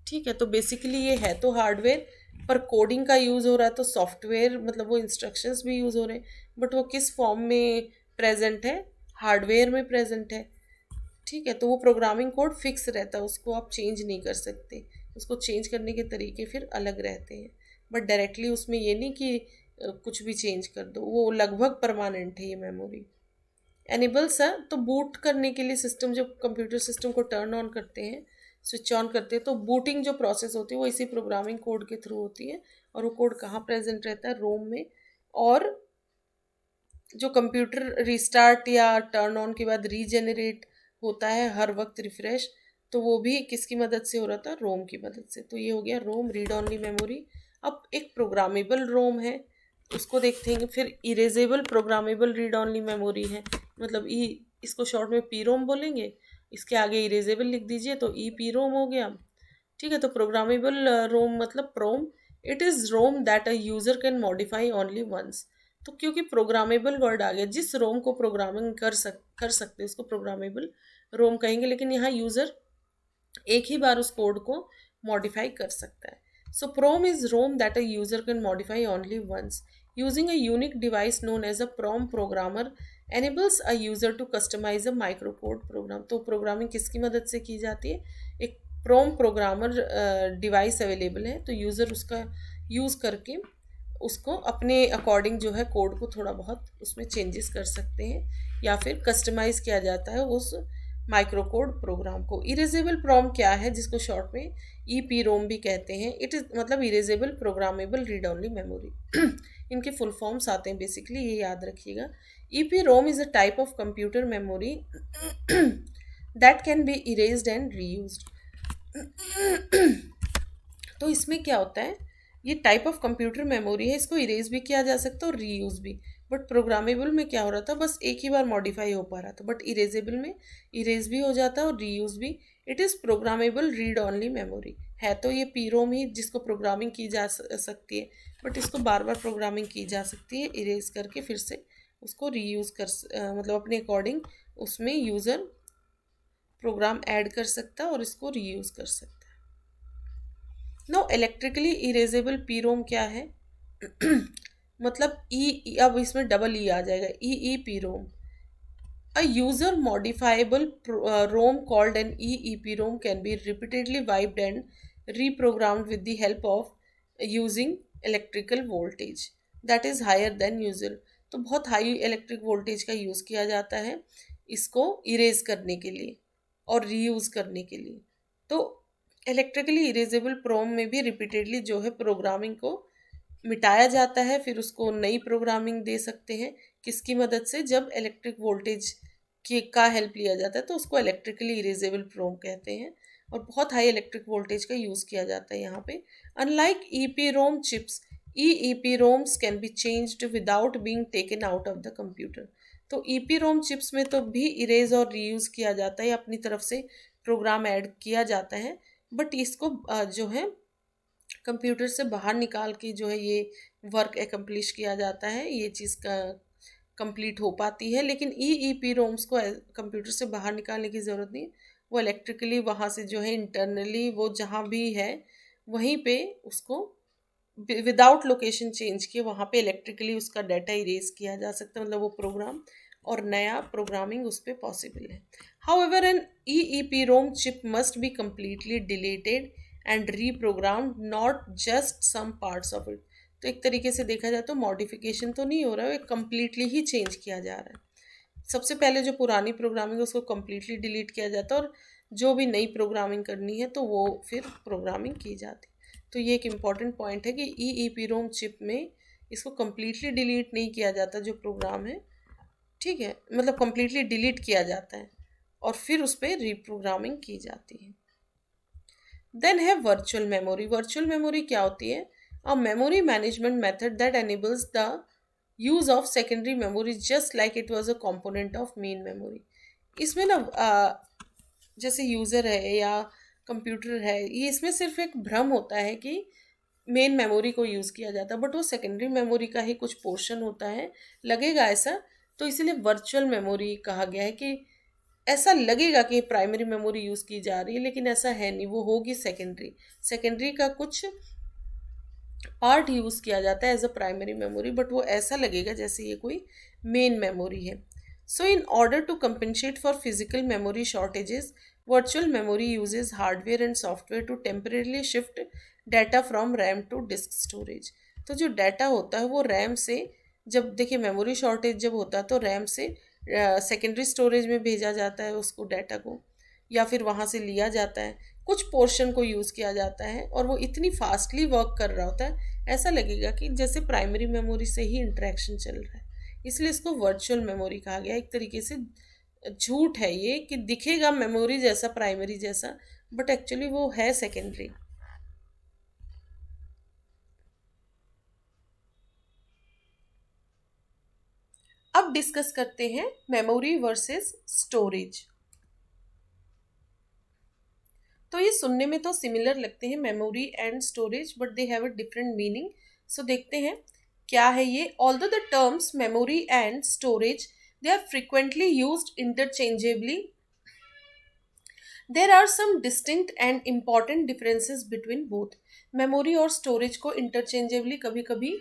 ठीक है, तो बेसिकली ये है तो हार्डवेयर, पर कोडिंग का यूज़ हो रहा है, तो सॉफ्टवेयर मतलब वो इंस्ट्रक्शंस भी यूज़ हो रहे हैं, बट वो किस फॉर्म में प्रेजेंट है? हार्डवेयर में प्रेजेंट है. ठीक है, तो वो प्रोग्रामिंग कोड फिक्स रहता है, उसको आप चेंज नहीं कर सकते. उसको चेंज करने के तरीके फिर अलग रहते हैं, बट डायरेक्टली उसमें ये नहीं कि कुछ भी चेंज कर दो. वो लगभग परमानेंट है ये मेमोरी. एनेबल्स है तो बूट करने के लिए सिस्टम, जब कंप्यूटर सिस्टम को टर्न ऑन करते हैं, स्विच ऑन करते हैं, तो बूटिंग जो प्रोसेस होती है वो इसी प्रोग्रामिंग कोड के थ्रू होती है. और वो कोड कहाँ प्रेजेंट रहता है? रोम में. और जो कंप्यूटर रिस्टार्ट या टर्न ऑन के बाद रीजेनरेट होता है हर वक्त रिफ्रेश, तो वो भी किसकी मदद से हो रहा था? रोम की मदद से. तो ये हो गया रोम, रीड ऑनली मेमोरी. अब एक प्रोग्रामेबल रोम है, उसको देखते हैं. फिर erasable programmable read only memory है, मतलब इसको शॉर्ट में पी रोम बोलेंगे. इसके आगे इरेजेबल लिख दीजिए तो पी रोम हो गया. ठीक है, तो प्रोग्रामेबल रोम मतलब PROM. It is ROM that a user can modify only once. तो क्योंकि प्रोग्रामेबल वर्ड आ गया, जिस रोम को प्रोग्रामिंग कर सकते हैं उसको प्रोग्रामेबल रोम कहेंगे, लेकिन यहाँ यूज़र एक ही बार उस कोड को मॉडिफाई कर सकता है. So PROM is ROM that a user can modify only once. Using a unique device known as a PROM programmer enables a user to customize a microcode program. तो programming किसकी मदद से की जाती है? एक प्रोम प्रोग्रामर डिवाइस अवेलेबल है, तो यूज़र उसका यूज़ करके उसको अपने अकॉर्डिंग जो है कोड को थोड़ा बहुत उसमें चेंजेस कर सकते हैं, या फिर कस्टमाइज किया जाता है उस माइक्रो कोड प्रोग्राम को. इरेजेबल प्रोम क्या है, जिसको शॉर्ट में ई पी रोम भी कहते हैं? इट इज़ मतलब erasable programmable read only memory. इनके फुल फॉर्म्स आते हैं बेसिकली, ये याद रखिएगा. ई P ROM is a type of computer memory that can be erased and reused. तो इसमें क्या होता है, ये टाइप ऑफ कंप्यूटर मेमोरी है, इसको इरेज भी किया जा सकता है और रीयूज भी. बट प्रोग्रामेबल में क्या हो रहा था, बस एक ही बार मॉडिफाई हो पा रहा था. बट इरेजेबल में इरेज भी हो जाता है और रीयूज भी. It is programmable read only memory है. तो ये पीरोम ही जिसको प्रोग्रामिंग की जा सकती है, बट इसको बार बार प्रोग्रामिंग की जा सकती है इरेज करके फिर से उसको रीयूज़ मतलब अपने अकॉर्डिंग उसमें यूज़र प्रोग्राम ऐड कर सकता है और इसको रीयूज़ कर सकता है. नो इलेक्ट्रिकली इरेजेबल पीरोम क्या है? मतलब अब इसमें डबल ई आ जाएगा, ई पीरोम. A user modifiable ROM called an EEPROM can be repeatedly wiped and reprogrammed with the help of using electrical voltage that is higher than usual. तो बहुत हाई इलेक्ट्रिक वोल्टेज का use किया जाता है इसको erase करने के लिए और रीयूज़ करने के लिए. तो इलेक्ट्रिकली इरेजेबल प्रोम में भी रिपीटेडली जो है प्रोग्रामिंग को मिटाया जाता है, फिर उसको नई प्रोग्रामिंग दे सकते हैं. किसकी मदद से? जब इलेक्ट्रिक वोल्टेज का हेल्प लिया जाता है तो उसको इलेक्ट्रिकली इरेजेबल प्रोम कहते हैं. और बहुत हाई इलेक्ट्रिक वोल्टेज का यूज़ किया जाता है यहाँ पे. Unlike E P ROM chips, E P roams can be changed without being taken out of the computer. तो ई पी रोम चिप्स में तो भी इरेज और रीयूज़ किया जाता है, अपनी तरफ से प्रोग्राम ऐड किया जाता है. बट इसको जो है कंप्यूटर से बाहर निकाल के जो है ये वर्क एकम्प्लिश किया जाता है, ये चीज़ का कंप्लीट हो पाती है. लेकिन ई पी रोम्स को कंप्यूटर से बाहर निकालने की ज़रूरत नहीं. वो इलेक्ट्रिकली वहाँ से जो है इंटरनली वो जहाँ भी है वहीं पे उसको विदाउट लोकेशन चेंज किए वहाँ पे इलेक्ट्रिकली उसका डाटा इरेज किया जा सकता है, मतलब वो प्रोग्राम, और नया प्रोग्रामिंग उस पर पॉसिबल है. However an E P ROM chip must be completely deleted and reprogrammed, not just some parts of it. तो एक तरीके से देखा जाए तो मॉडिफिकेशन तो नहीं हो रहा है, कम्प्लीटली ही चेंज किया जा रहा है. सबसे पहले जो पुरानी प्रोग्रामिंग है उसको कम्प्लीटली डिलीट किया जाता है और जो भी नई प्रोग्रामिंग करनी है तो वो फिर प्रोग्रामिंग की जाती. तो ये एक इम्पॉर्टेंट पॉइंट है कि ई पी रोम चिप में इसको कम्प्लीटली डिलीट नहीं किया जाता जो प्रोग्राम है, ठीक है, मतलब कम्प्लीटली डिलीट किया जाता है और फिर उस पर रीप्रोग्रामिंग की जाती है. देन है वर्चुअल मेमोरी. वर्चुअल मेमोरी क्या होती है? A memory management method that enables the use of secondary memory just like it was a component of main memory. इसमें ना जैसे यूज़र है या कंप्यूटर है, ये इसमें सिर्फ एक भ्रम होता है कि मेन मेमोरी को यूज़ किया जाता है, बट वो सेकेंडरी मेमोरी का ही कुछ पोर्शन होता है, लगेगा ऐसा. तो इसीलिए वर्चुअल मेमोरी कहा गया है कि ऐसा लगेगा कि प्राइमरी मेमोरी यूज़ की जा रही है, लेकिन ऐसा है नहीं, वो होगी सेकेंडरी. सेकेंडरी का कुछ पार्ट यूज़ किया जाता है as a primary memory, but वो ऐसा लगेगा जैसे ये कोई मेन मेमोरी है. So in order to compensate for physical memory shortages, virtual memory uses hardware and software to temporarily shift data from RAM to disk storage. तो जो data होता है वो रैम से, जब देखिए मेमोरी शॉर्टेज जब होता है तो रैम से सेकेंडरी स्टोरेज में भेजा जाता है उसको डाटा को, या फिर वहाँ से लिया जाता है, कुछ पोर्शन को यूज़ किया जाता है और वो इतनी फास्टली वर्क कर रहा होता है ऐसा लगेगा कि जैसे प्राइमरी मेमोरी से ही इंटरेक्शन चल रहा है. इसलिए इसको वर्चुअल मेमोरी कहा गया. एक तरीके से झूठ है ये कि दिखेगा मेमोरी जैसा, प्राइमरी जैसा, बट एक्चुअली वो है सेकेंडरी. अब डिस्कस करते हैं मेमोरी वर्सेस स्टोरेज. तो ये सुनने में तो सिमिलर लगते हैं memory and storage, but they have a different meaning. So देखते हैं क्या है ये. Although the terms memory and storage they are frequently used interchangeably, there are some distinct and important differences between both. Memory और storage को interchangeably कभी कभी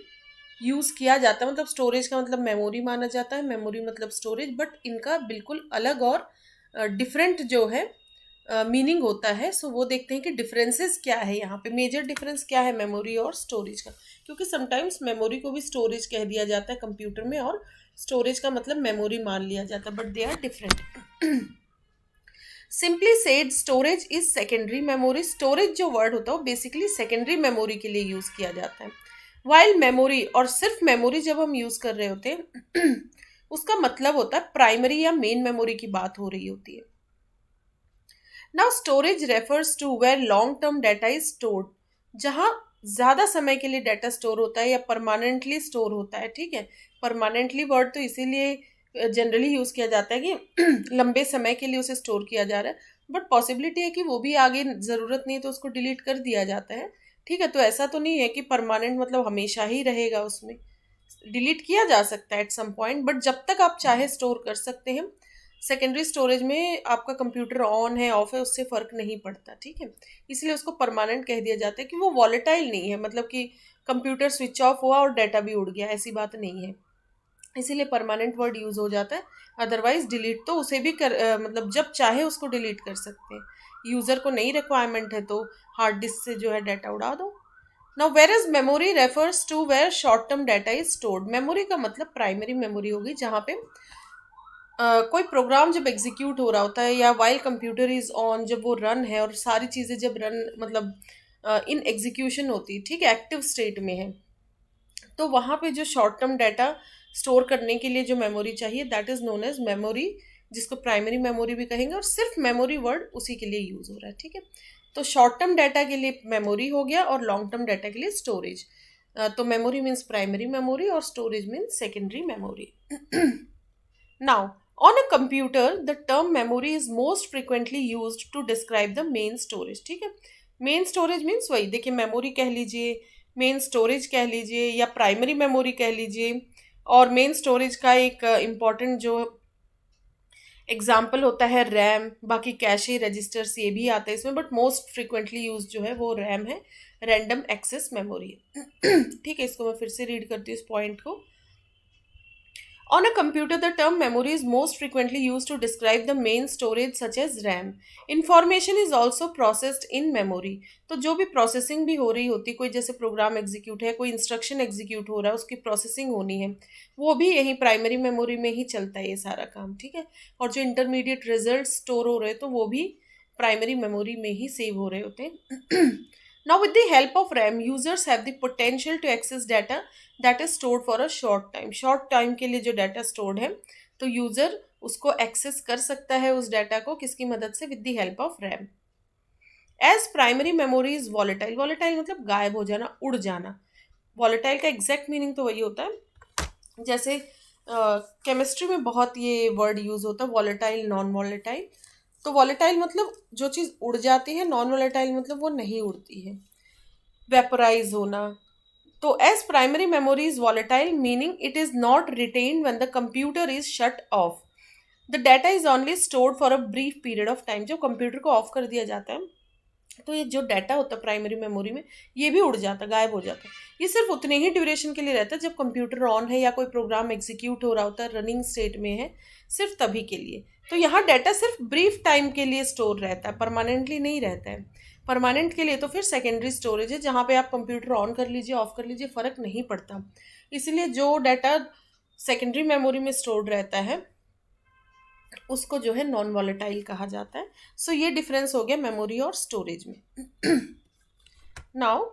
use किया जाता है, मतलब स्टोरेज का मतलब मेमोरी माना जाता है, मेमोरी मतलब स्टोरेज, बट इनका बिल्कुल अलग और डिफरेंट जो है मीनिंग होता है। सो वो देखते हैं कि डिफरेंसेस क्या है, यहाँ पे मेजर डिफरेंस क्या है मेमोरी और स्टोरेज का, क्योंकि समटाइम्स मेमोरी को भी स्टोरेज कह दिया जाता है कंप्यूटर में, और स्टोरेज का मतलब मेमोरी मान लिया जाता है, but they are different. Simply said storage is secondary memory. Storage जो वर्ड होता है वो बेसिकली सेकेंडरी मेमोरी के लिए यूज किया जाता है, वाइल मेमोरी, और सिर्फ मेमोरी जब हम यूज कर रहे होते हैं उसका मतलब होता है प्राइमरी या मेन मेमोरी की बात हो रही होती है। Now storage refers to where long term data is stored, जहाँ ज्यादा समय के लिए डाटा स्टोर होता है या परमानेंटली स्टोर होता है। ठीक है, परमानेंटली वर्ड तो इसीलिए जनरली यूज किया जाता है कि लंबे समय के लिए उसे स्टोर किया जा रहा है, बट पॉसिबिलिटी है कि वो भी आगे जरूरत नहीं है तो उसको डिलीट कर दिया जाता है। ठीक है, तो ऐसा तो नहीं है कि परमानेंट मतलब हमेशा ही रहेगा, उसमें डिलीट किया जा सकता है एट सम पॉइंट, बट जब तक आप चाहे स्टोर कर सकते हैं। सेकेंडरी स्टोरेज में आपका कंप्यूटर ऑन है ऑफ है उससे फर्क नहीं पड़ता। ठीक है, इसलिए उसको परमानेंट कह दिया जाता है कि वो वॉलेटाइल नहीं है, मतलब कि कंप्यूटर स्विच ऑफ हुआ और डाटा भी उड़ गया, ऐसी बात नहीं है, इसीलिए परमानेंट वर्ड यूज हो जाता है। अदरवाइज डिलीट तो उसे भी मतलब जब चाहे उसको डिलीट कर सकते हैं, यूजर को नहीं रिक्वायरमेंट है तो हार्ड डिस्क से जो है डाटा उड़ा दो। Now where is memory refers to where short term data is stored. Memory का मतलब प्राइमरी मेमोरी होगी, जहाँ पे कोई प्रोग्राम जब एग्जीक्यूट हो रहा होता है या वाइल कंप्यूटर इज ऑन, जब वो रन है और सारी चीज़ें जब रन मतलब इन एग्जीक्यूशन होती है, ठीक है, एक्टिव स्टेट में है, तो वहाँ पे जो शॉर्ट टर्म डाटा स्टोर करने के लिए जो मेमोरी चाहिए that is known as memory, जिसको प्राइमरी मेमोरी भी कहेंगे, और सिर्फ मेमोरी वर्ड उसी के लिए यूज हो रहा है। ठीक है, तो शॉर्ट टर्म डाटा के लिए मेमोरी हो गया और लॉन्ग टर्म डाटा के लिए स्टोरेज। तो मेमोरी मीन्स प्राइमरी मेमोरी और storage means secondary memory. Now, on a computer, the term memory is most frequently used to describe the main storage. ठीक है, मेन स्टोरेज मीन्स वही, देखिए memory कह लीजिए, मेन स्टोरेज कह लीजिए, या प्राइमरी मेमोरी कह लीजिए। और मेन स्टोरेज का एक इम्पॉर्टेंट जो एग्जाम्पल होता है रैम, बाकी कैशे रजिस्टर्स ये भी आता है इसमें, बट मोस्ट फ्रिक्वेंटली यूज जो है वो रैम है, रैंडम एक्सेस मेमोरी। ठीक है, इसको मैं फिर से रीड करती हूँ इस पॉइंट को। On a computer, the term memory is most frequently used to describe the main storage such as RAM. Information is also processed in memory. तो जो भी प्रोसेसिंग भी हो रही होती, कोई जैसे प्रोग्राम एग्जीक्यूट है, कोई इंस्ट्रक्शन एग्जीक्यूट हो रहा है, उसकी प्रोसेसिंग होनी है, वो भी यही प्राइमरी मेमोरी में ही चलता है ये सारा काम। ठीक है, और जो इंटरमीडिएट रिजल्ट स्टोर हो रहे हैं तो वो भी प्राइमरी मेमोरी में ही सेव हो रहे होते हैं। Now, with the help of RAM, users have the potential to access data that is stored for a short time. Short time के लिए जो डाटा स्टोर्ड है तो यूजर उसको एक्सेस कर सकता है उस डाटा को, किसकी मदद से? With the help of RAM. As primary memory is volatile. Volatile मतलब गायब हो जाना, उड़ जाना। वॉलेटाइल का एग्जैक्ट मीनिंग तो वही होता है, जैसे केमिस्ट्री में बहुत ये वर्ड यूज होता है, वॉलेटाइल, नॉन वॉलेटाइल। तो वॉलेटाइल मतलब जो चीज़ उड़ जाती है, नॉन वॉलेटाइल मतलब वो नहीं उड़ती है, वेपोराइज होना। तो as primary memory is volatile meaning it is not retained when the computer is shut off, the data is only stored for a brief period of time. जब कंप्यूटर को off कर दिया जाता है तो ये जो डाटा होता है प्राइमरी मेमोरी में ये भी उड़ जाता है, गायब हो जाता है। ये सिर्फ उतने ही ड्यूरेशन के लिए रहता है जब कंप्यूटर ऑन है या कोई प्रोग्राम एग्जीक्यूट हो रहा होता है, रनिंग स्टेट में है, सिर्फ तभी के लिए। तो यहाँ डाटा सिर्फ ब्रीफ टाइम के लिए स्टोर रहता है, परमानेंटली नहीं रहता है। परमानेंट के लिए तो फिर सेकेंडरी स्टोरेज है, जहाँ पे आप कंप्यूटर ऑन कर लीजिए ऑफ कर लीजिए फ़र्क नहीं पड़ता। इसलिए जो डाटा सेकेंडरी मेमोरी में स्टोर्ड रहता है उसको जो है नॉन वॉलेटाइल कहा जाता है। सो ये डिफरेंस हो गया मेमोरी और स्टोरेज में। Now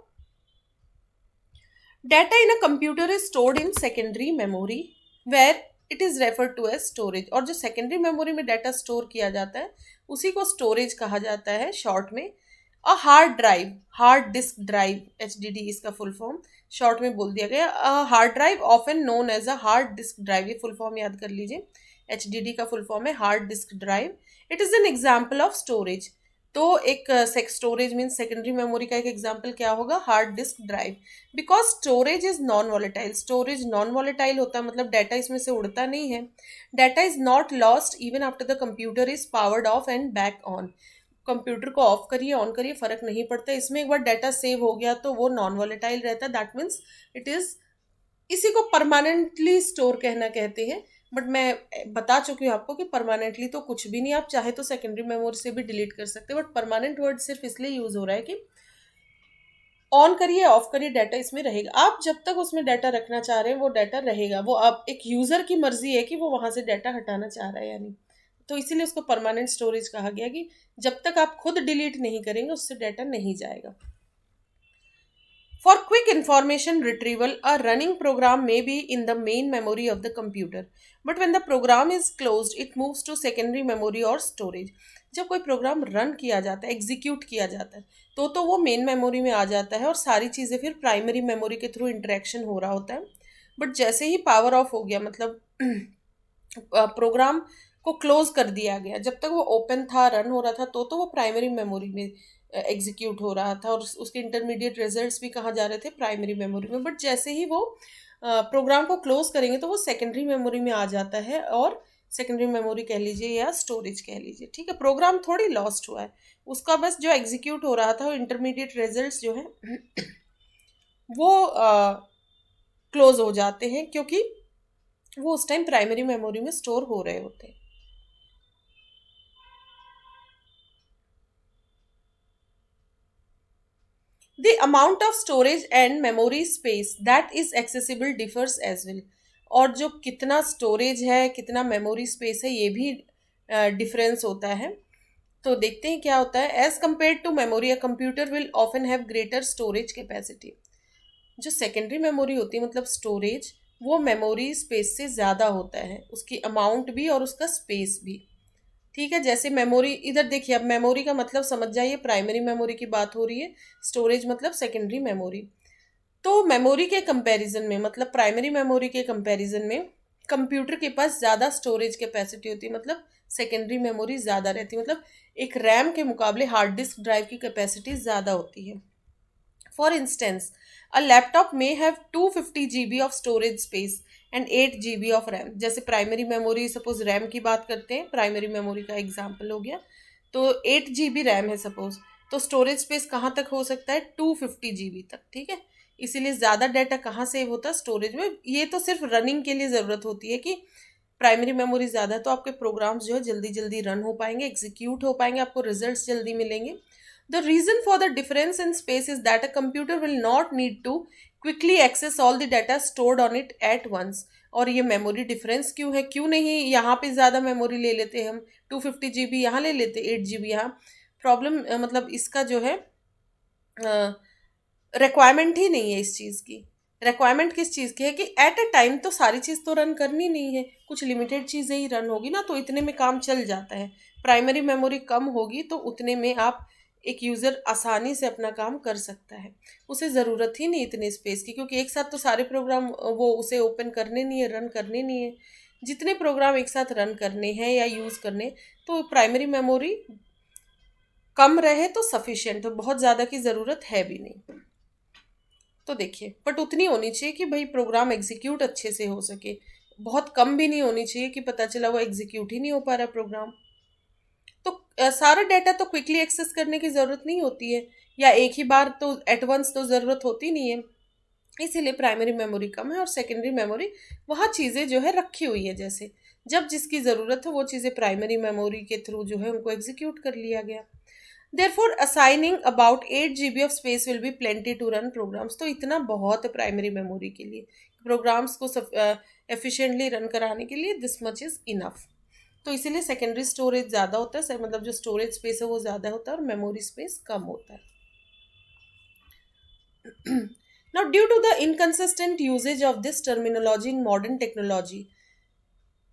data in a computer is stored in secondary memory where it is referred to as storage. और जो सेकेंडरी मेमोरी में डाटा स्टोर किया जाता है उसी को स्टोरेज कहा जाता है शॉर्ट में। A hard drive, hard disk drive, HDD इसका फुल फॉर्म शॉर्ट में बोल दिया गया। Hard drive often known as a hard disk drive, ये फुल फॉर्म याद कर लीजिए। HDD का फुल फॉर्म है hard disk drive. It is an example of storage. तो एक स्टोरेज मीन्स सेकेंडरी मेमोरी का एक एग्जाम्पल क्या होगा? Hard disk drive. Because storage is non volatile, storage non volatile होता है, मतलब डाटा इसमें से उड़ता नहीं है। Data is not lost even after the computer is powered of and back on. Computer को ऑफ करिए ऑन करिए फ़र्क नहीं पड़ता, इसमें एक बार डाटा सेव हो गया तो वो नॉन वॉलेटाइल रहता है, दैट मीन्स इट इज़, इसी को परमानेंटली स्टोर कहना कहते हैं। बट मैं बता चुकी हूँ आपको कि परमानेंटली तो कुछ भी नहीं, आप चाहे तो सेकेंडरी मेमोरी से भी डिलीट कर सकते हैं, बट परमानेंट वर्ड सिर्फ इसलिए यूज हो रहा है कि ऑन करिए ऑफ करिए डाटा इसमें रहेगा, आप जब तक उसमें डाटा रखना चाह रहे हैं वो डाटा रहेगा, वो आप एक यूजर की मर्जी है कि वो वहां से डाटा हटाना चाह रहा है या नहीं। तो इसीलिए उसको परमानेंट स्टोरेज कहा गया कि जब तक आप खुद डिलीट नहीं करेंगे उससे डाटा नहीं जाएगा। For quick information retrieval, a running program may be in the main memory of the computer. But when the program is closed, it moves to secondary memory or storage. जब कोई program run किया जाता है, execute किया जाता है, तो वो मेन मेमोरी में आ जाता है और सारी चीज़ें फिर प्राइमरी मेमोरी के थ्रू इंटरेक्शन हो रहा होता है। बट जैसे ही पावर ऑफ हो गया, मतलब प्रोग्राम को क्लोज कर दिया गया, जब तक वो ओपन था रन हो रहा था तो वो प्राइमरी मेमोरी में एग्जीक्यूट हो रहा था और उसके इंटरमीडिएट रिजल्ट्स भी कहाँ जा रहे थे, प्राइमरी मेमोरी में। बट जैसे ही वो प्रोग्राम को क्लोज करेंगे तो वो सेकेंडरी मेमोरी में आ जाता है, और सेकेंडरी मेमोरी कह लीजिए या स्टोरेज कह लीजिए, ठीक है। प्रोग्राम थोड़ी लॉस्ट हुआ है, उसका बस जो एग्जीक्यूट हो रहा था वो इंटरमीडिएट रिजल्ट्स जो है वो क्लोज हो जाते हैं, क्योंकि वो उस टाइम प्राइमरी मेमोरी में स्टोर हो रहे होते हैं। The amount of storage and memory space that is accessible differs as well. और जो कितना स्टोरेज है कितना मेमोरी स्पेस है ये भी डिफरेंस होता है। तो देखते हैं क्या होता है। As compare to memory, a computer will often have greater storage capacity. जो सेकेंडरी मेमोरी होती है मतलब स्टोरेज, वो मेमोरी स्पेस से ज़्यादा होता है, उसकी अमाउंट भी और उसका स्पेस भी, ठीक है। जैसे मेमोरी, इधर देखिए, अब मेमोरी का मतलब समझ जाइए, प्राइमरी मेमोरी की बात हो रही है, स्टोरेज मतलब सेकेंडरी मेमोरी। तो मेमोरी के कंपैरिजन में, मतलब प्राइमरी मेमोरी के कंपैरिजन में कंप्यूटर के पास ज़्यादा स्टोरेज कैपेसिटी होती है, मतलब सेकेंडरी मेमोरी ज़्यादा रहती है, मतलब एक रैम के मुकाबले हार्ड डिस्क ड्राइव की कैपेसिटी ज़्यादा होती है। For instance, a laptop may have 250 GB of storage space and 8 GB of RAM। जैसे प्राइमरी मेमोरी, सपोज रैम की बात करते हैं, प्राइमरी मेमोरी का एग्जांपल हो गया, तो 8 GB रैम है सपोज, तो स्टोरेज स्पेस कहाँ तक हो सकता है, 250 GB तक, ठीक है। इसीलिए ज़्यादा डाटा कहाँ सेव होता है, स्टोरेज में। ये तो सिर्फ रनिंग के लिए ज़रूरत होती है कि प्राइमरी मेमोरी ज़्यादा है तो आपके प्रोग्राम्स जो है जल्दी जल्दी रन हो पाएंगे, एग्जीक्यूट हो पाएंगे, आपको रिजल्ट्स जल्दी मिलेंगे। The reason for the difference in space is that a computer will not need to quickly access all the data stored on it at once। और ये मेमोरी डिफरेंस क्यों है, क्यों नहीं यहाँ पे ज़्यादा मेमोरी ले लेते हम, 250 GB यहाँ ले लेते, 8 GB यहाँ। प्रॉब्लम मतलब इसका जो है रिक्वायरमेंट ही नहीं है इस चीज़ की। रिक्वायरमेंट किस चीज़ की है कि एट अ टाइम तो सारी चीज़ तो रन करनी नहीं है, कुछ लिमिटेड चीज़ें ही रन होगी ना, तो इतने में काम चल जाता है। प्राइमरी मेमोरी कम होगी तो उतने में आप, एक यूज़र आसानी से अपना काम कर सकता है, उसे ज़रूरत ही नहीं इतने स्पेस की, क्योंकि एक साथ तो सारे प्रोग्राम वो उसे ओपन करने नहीं है, रन करने नहीं है। जितने प्रोग्राम एक साथ रन करने हैं या यूज़ करने, तो प्राइमरी मेमोरी कम रहे तो सफिशिएंट, तो बहुत ज़्यादा की ज़रूरत है भी नहीं। तो देखिए, बट उतनी होनी चाहिए कि भाई प्रोग्राम एग्जीक्यूट अच्छे से हो सके, बहुत कम भी नहीं होनी चाहिए कि पता चला वो एग्जीक्यूट ही नहीं हो पा रहा प्रोग्राम। तो सारा डाटा तो क्विकली एक्सेस करने की ज़रूरत नहीं होती है, या एक ही बार तो एट वंस तो ज़रूरत होती नहीं है, इसीलिए प्राइमरी मेमोरी कम है और सेकेंडरी मेमोरी वहाँ चीज़ें जो है रखी हुई है, जैसे जब जिसकी ज़रूरत हो वो चीज़ें प्राइमरी मेमोरी के थ्रू जो है उनको एग्जीक्यूट कर लिया गया। Therefore, assigning about 8 GB of space will be plenty to run programs। तो इतना बहुत है प्राइमरी मेमोरी के लिए, प्रोग्राम्स को एफिशिएंटली रन कराने के लिए दिस मच इज़ इनफ। तो इसीलिए सेकेंडरी स्टोरेज ज़्यादा होता है, मतलब जो स्टोरेज स्पेस है वो ज़्यादा होता है और मेमोरी स्पेस कम होता है। Now, due to the inconsistent usage of this terminology in modern technology,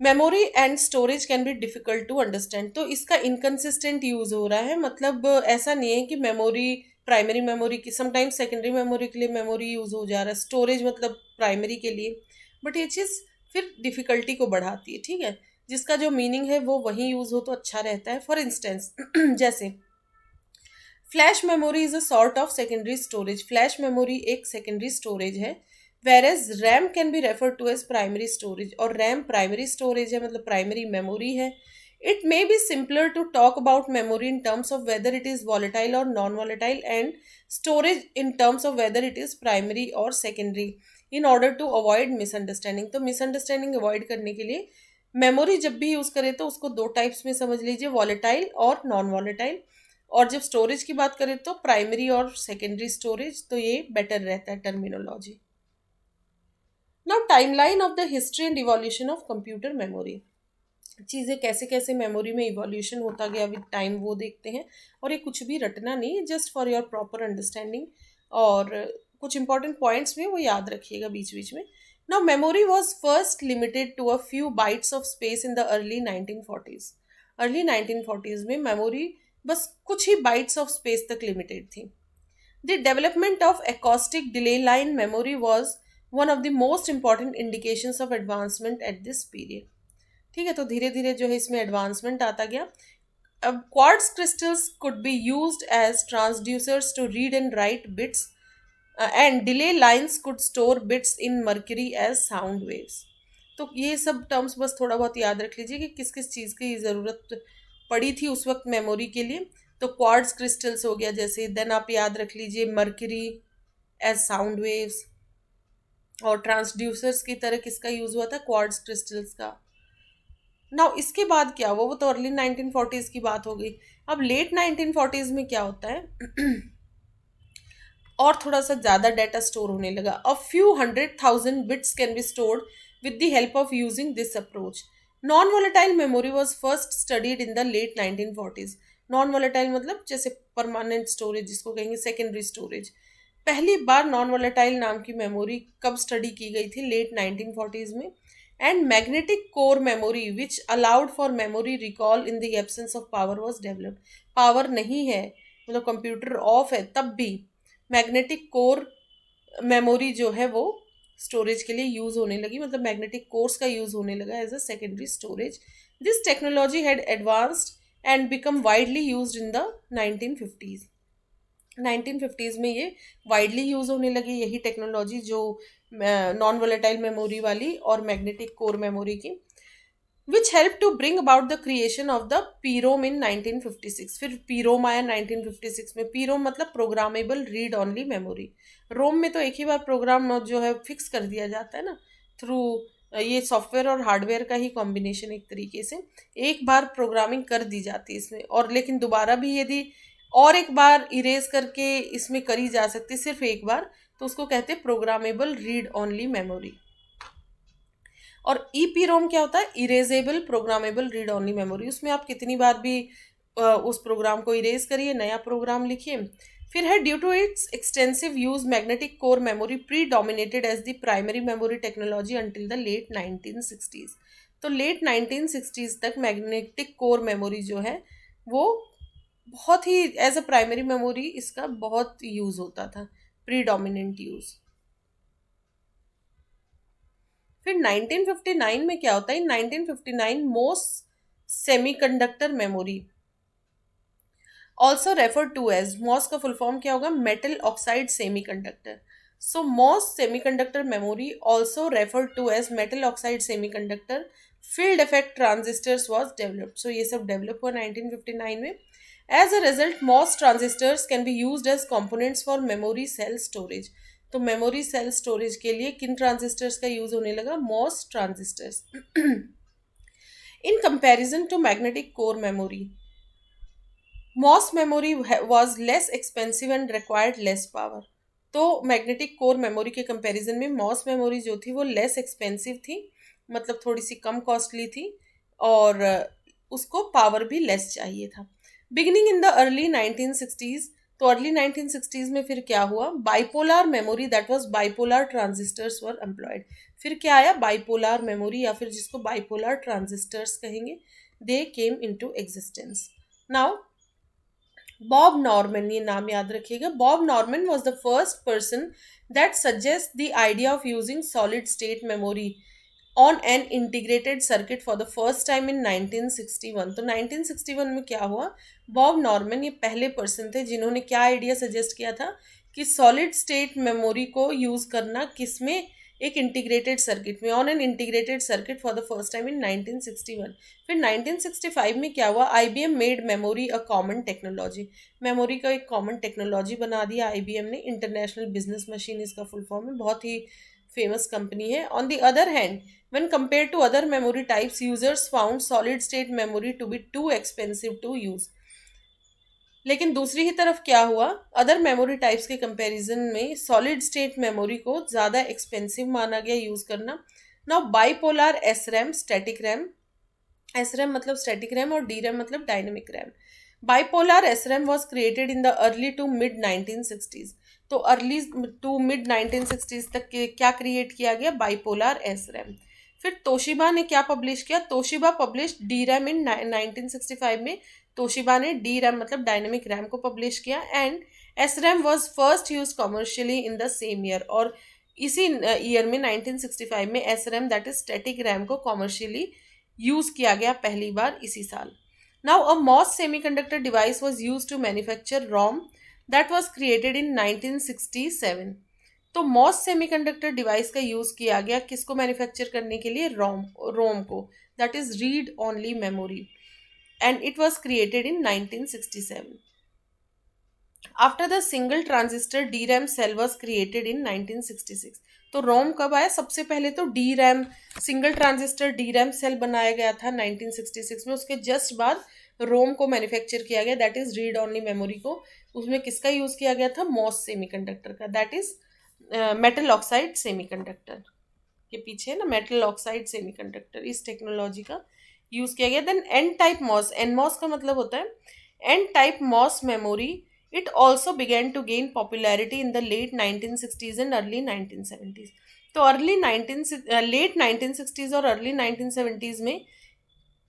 memory and storage can be difficult to understand. तो इसका इनकन्सिस्टेंट यूज हो रहा है, मतलब ऐसा नहीं है कि मेमोरी, प्राइमरी मेमोरी की, समटाइम्स सेकेंडरी मेमोरी के लिए मेमोरी यूज हो जा रहा है, स्टोरेज मतलब प्राइमरी के लिए, बट ये चीज़ फिर डिफिकल्टी को बढ़ाती है, ठीक है। जिसका जो मीनिंग है वो वही यूज हो तो अच्छा रहता है। फॉर इंस्टेंस जैसे flash memory is a sort of secondary storage. Flash memory एक सेकेंडरी स्टोरेज है, whereas RAM can be referred to as primary storage। और RAM प्राइमरी स्टोरेज है, मतलब प्राइमरी मेमोरी है। It may be simpler to talk about memory in terms of whether it is volatile or non-volatile, and storage in terms of whether it is primary or secondary, in order to avoid misunderstanding. तो misunderstanding avoid करने के लिए memory जब भी use करें तो उसको दो टाइप्स में समझ लीजिए, वॉलेटाइल और नॉन वॉलेटाइल। और जब स्टोरेज की बात करें तो प्राइमरी और सेकेंडरी स्टोरेज, तो ये बेटर रहता है terminology. Now timeline of the history and evolution of computer memory. चीज़ें कैसे कैसे मेमोरी में इवोल्यूशन होता गया विद टाइम वो देखते हैं। और ये कुछ भी रटना नहीं, just for your proper understanding. और कुछ इंपॉर्टेंट पॉइंट्स में वो याद रखिएगा बीच बीच में। Now memory was first limited to a few bytes of space in the early 1940s। Early 1940s में मेमोरी बस कुछ ही बाइट्स ऑफ स्पेस तक लिमिटेड थी। The development of acoustic delay line memory was one of the most important indications of advancement at this period। ठीक है, तो धीरे धीरे जो है इसमें एडवांसमेंट आता गया। अब quartz crystals could be used as transducers to read and write bits, and delay lines could store bits in mercury as sound waves. तो ये सब टर्म्स बस थोड़ा बहुत याद रख लीजिए कि किस किस चीज़ की ज़रूरत पड़ी थी उस वक्त मेमोरी के लिए। तो क्वार्ट्ज क्रिस्टल्स हो गया जैसे, देन आप याद रख लीजिए मर्क्यूरी एज साउंड वेव्स, और ट्रांसड्यूसर्स की तरह किसका यूज़ हुआ था, क्वार्ट्ज क्रिस्टल्स का। नाउ इसके बाद क्या हुआ, वो तो अर्ली 1940s की बात हो गई। अब लेट 1940s में क्या होता है और थोड़ा सा ज़्यादा डाटा स्टोर होने लगा। A few 100,000 bits can be stored with the help of using this approach. Non volatile memory was first studied in the late 1940s। Non volatile मतलब जैसे परमानेंट स्टोरेज जिसको कहेंगे, सेकेंडरी स्टोरेज। पहली बार non volatile नाम की memory कब study की गई थी, लेट 1940s में। And magnetic core memory which allowed for memory recall in the absence of power was developed. Power नहीं है, मतलब कंप्यूटर ऑफ है, तब भी मैग्नेटिक कोर मेमोरी जो है वो स्टोरेज के लिए यूज होने लगी, मतलब मैग्नेटिक कोर्स का यूज होने लगा as a secondary storage. This technology had advanced and become widely used in the 1950s। 1950s में ये वाइडली यूज होने लगी यही टेक्नोलॉजी, जो नॉन वोलेटाइल मेमोरी वाली और मैग्नेटिक कोर मेमोरी की, which helped to bring about the creation of the PROM in 1956। फिर PROM आया 1956 में। PROM मतलब प्रोग्रामेबल रीड ऑनली मेमोरी। रोम में तो एक ही बार प्रोग्राम जो है फिक्स कर दिया जाता है ना, थ्रू ये सॉफ्टवेयर और हार्डवेयर का ही कॉम्बिनेशन, एक तरीके से एक बार प्रोग्रामिंग कर दी जाती है इसमें, और लेकिन दोबारा भी यदि और एक बार इरेज करके इसमें करी जा सकती सिर्फ एक बार, तो उसको कहते हैं प्रोग्रामेबल रीड ऑनली मेमोरी। और EPROM क्या होता है, erasable programmable read only memory. उसमें आप कितनी बार भी उस प्रोग्राम को इरेज करिए, नया प्रोग्राम लिखिए। फिर है due to its extensive use magnetic core memory predominated as the primary memory technology until the late 1960s। तो लेट 1960s तक मैग्नेटिक कोर मेमोरी जो है वो बहुत ही एज अ प्राइमरी मेमोरी इसका बहुत यूज होता था, प्री डोमिनेंट यूज। फिर 1959 में क्या होता है, 1959 most semiconductor memory, also refer to as, MOS का फुल फॉर्म क्या होगा, metal oxide semiconductor. So MOS semiconductor memory also refer to as metal oxide semiconductor field effect transistors was developed. So ये सब डेवलप हुआ 1959 में। As a result MOS transistors can be used as components for memory cell storage. तो memory cell storage के लिए किन transistors का use होने लगा, moss transistors. In comparison to magnetic core memory, MOS memory was less expensive and required less power. तो magnetic core memory के comparison में मॉस मेमोरी जो थी वो लेस एक्सपेंसिव थी, मतलब थोड़ी सी कम कॉस्टली थी, और उसको पावर भी लेस चाहिए था। Beginning in the early 1960s, तो अर्ली 1960s में फिर क्या हुआ, bipolar memory that was bipolar transistors were employed. फिर क्या आया, बाइपोलर मेमोरी, या फिर जिसको बाइपोलर ट्रांजिस्टर्स कहेंगे, they came into existence. Now Bob Norman, ये नाम याद रखिएगा, Bob Norman was the first person that suggest the idea of using solid state memory on an integrated circuit for the first time in 1961। तो 1961 में क्या हुआ, Bob Norman ये पहले पर्सन थे जिन्होंने क्या आइडिया सजेस्ट किया था कि सॉलिड स्टेट मेमोरी को यूज़ करना किसमें, एक इंटीग्रेटेड सर्किट में, on an integrated circuit for the first time in 1961। फिर 1965 में क्या हुआ, IBM made memory a common technology, memory का एक कॉमन टेक्नोलॉजी बना दिया आईबीएम ने। इंटरनेशनल बिजनेस मशीन इसका फुल फॉर्म है, बहुत ही फेमस कंपनी है। On the other hand, when compared to other memory types, users found solid state memory to be too expensive to use। लेकिन दूसरी ही तरफ क्या हुआ, अदर मेमोरी टाइप्स के कंपैरिजन में सॉलिड स्टेट मेमोरी को ज़्यादा एक्सपेंसिव माना गया यूज़ करना। Now bipolar S RAM, static RAM, S RAM मतलब स्टैटिक रैम और डी रैम मतलब dynamic RAM. Bipolar S RAM was created in the early to mid 1960s। तो अर्ली टू मिड 1960s तक क्या create किया गया, bipolar S RAM. फिर Toshiba ने क्या पब्लिश किया, Toshiba publish D RAM in 1965 में। तोशिबा ने डी रैम मतलब डायनेमिक रैम को पब्लिश किया। And S RAM was first use commercially in the same year, और इसी ईयर में 1965 में S RAM that is static RAM को कमर्शियली यूज किया गया पहली बार इसी साल। Now a MOS semiconductor device was used to manufacture ROM that was created in 1967। तो मॉस सेमीकंडक्टर डिवाइस का यूज किया गया किसको मैन्युफैक्चर करने के लिए, रोम को, that is read only memory, and it was created in 1967। After the single transistor DRAM cell was created in 1966। तो रोम कब आया, सबसे पहले तो DRAM single transistor DRAM cell बनाया गया था 1966 में। उसके जस्ट बाद रोम को मैन्युफैक्चर किया गया, that is read only memory को। उसमें किसका यूज किया गया था, मॉस सेमीकंडक्टर का, that is metal oxide semiconductor के पीछे है ना, मेटल ऑक्साइड सेमीकंडक्टर, इस टेक्नोलॉजी का यूज किया गया। Then N type MOS, N MOS का मतलब होता है N type MOS memory, it also began to gain popularity in the late 1960s and early 1970s। तो लेट 1960s और अर्ली 1970s में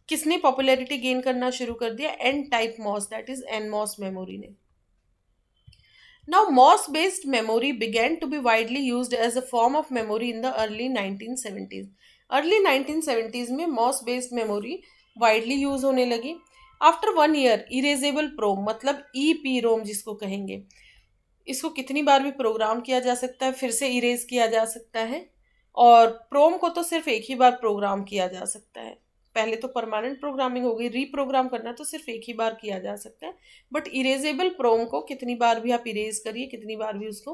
किसने पॉपुलैरिटी गेन करना शुरू कर दिया, N type MOS, that is N MOS memory ने। Now, MOS-based memory began to be widely used as a form of memory in the early 1970s। Early 1970s में MOS-based memory widely use होने लगी। After 1 year, erasable PROM मतलब EPROM जिसको कहेंगे, इसको कितनी बार भी प्रोग्राम किया जा सकता है, फिर से इरेज किया जा सकता है। और प्रोम को तो सिर्फ एक ही बार प्रोग्राम किया जा सकता है, पहले तो परमानेंट प्रोग्रामिंग हो गई, रीप्रोग्राम करना तो सिर्फ एक ही बार किया जा सकता है। बट इरेजेबल प्रोम को कितनी बार भी आप इरेज करिए, कितनी बार भी उसको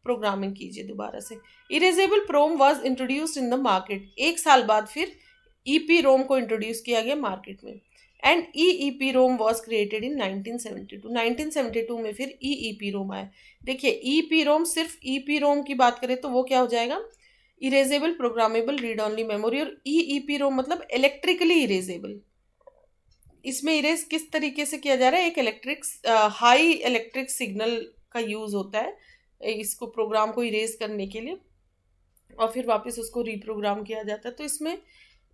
प्रोग्रामिंग कीजिए दोबारा से। Erasable PROM was introduced in the market, एक साल बाद फिर ईपी रोम को इंट्रोड्यूस किया गया मार्केट में। And EPROM was created in 1972। 1972 में फिर ईपी रोम आया। देखिए ईपी रोम, सिर्फ ईपी रोम की बात करें तो वो क्या हो जाएगा, erasable programmable read only memory. और ईपी रोम मतलब इलेक्ट्रिकली इरेजेबल। इसमें इरेज किस तरीके से किया जा रहा है, एक हाई इलेक्ट्रिक सिग्नल का यूज होता है इसको प्रोग्राम को इरेज करने के लिए, और फिर वापस उसको रीप्रोग्राम किया जाता है। तो इसमें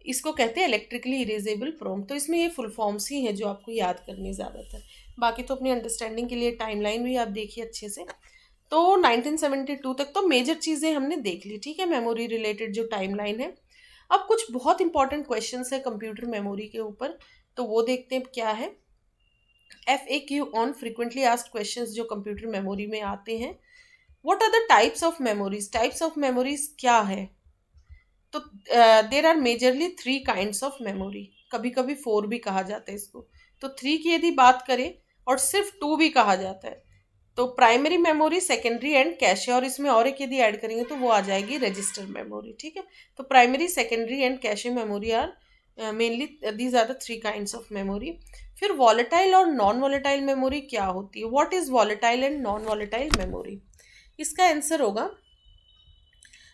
इसको कहते हैं इलेक्ट्रिकली इरेजेबल प्रोम। तो इसमें ये फुल फॉर्म्स ही हैं जो आपको याद करनी ज़्यादातर, बाकी तो अपनी अंडरस्टैंडिंग के लिए टाइमलाइन भी आप देखिए अच्छे से। तो 1972 तक तो मेजर चीज़ें हमने देख ली, ठीक है, मेमोरी रिलेटेड जो टाइमलाइन है। अब कुछ बहुत इंपॉर्टेंट क्वेश्चंस है कंप्यूटर मेमोरी के ऊपर, तो वो देखते हैं क्या है। FAQ on frequently asked questions जो कंप्यूटर मेमोरी में आते हैं। What are the types of memories, types of memories क्या है। तो there are majorly 3 kinds of memory, कभी कभी 4 भी कहा जाता है इसको। तो 3 की यदि बात करें और सिर्फ 2 भी कहा जाता है, तो primary memory, secondary and cache, और इसमें और एक यदि ऐड करेंगे तो वो आ जाएगी रजिस्टर मेमोरी, ठीक है। तो primary, secondary and cache memory are mainly these are the 3 kinds of memory. फिर वॉलेटाइल और नॉन वॉलेटाइल मेमोरी क्या होती है, what is volatile and non volatile memory. इसका आंसर होगा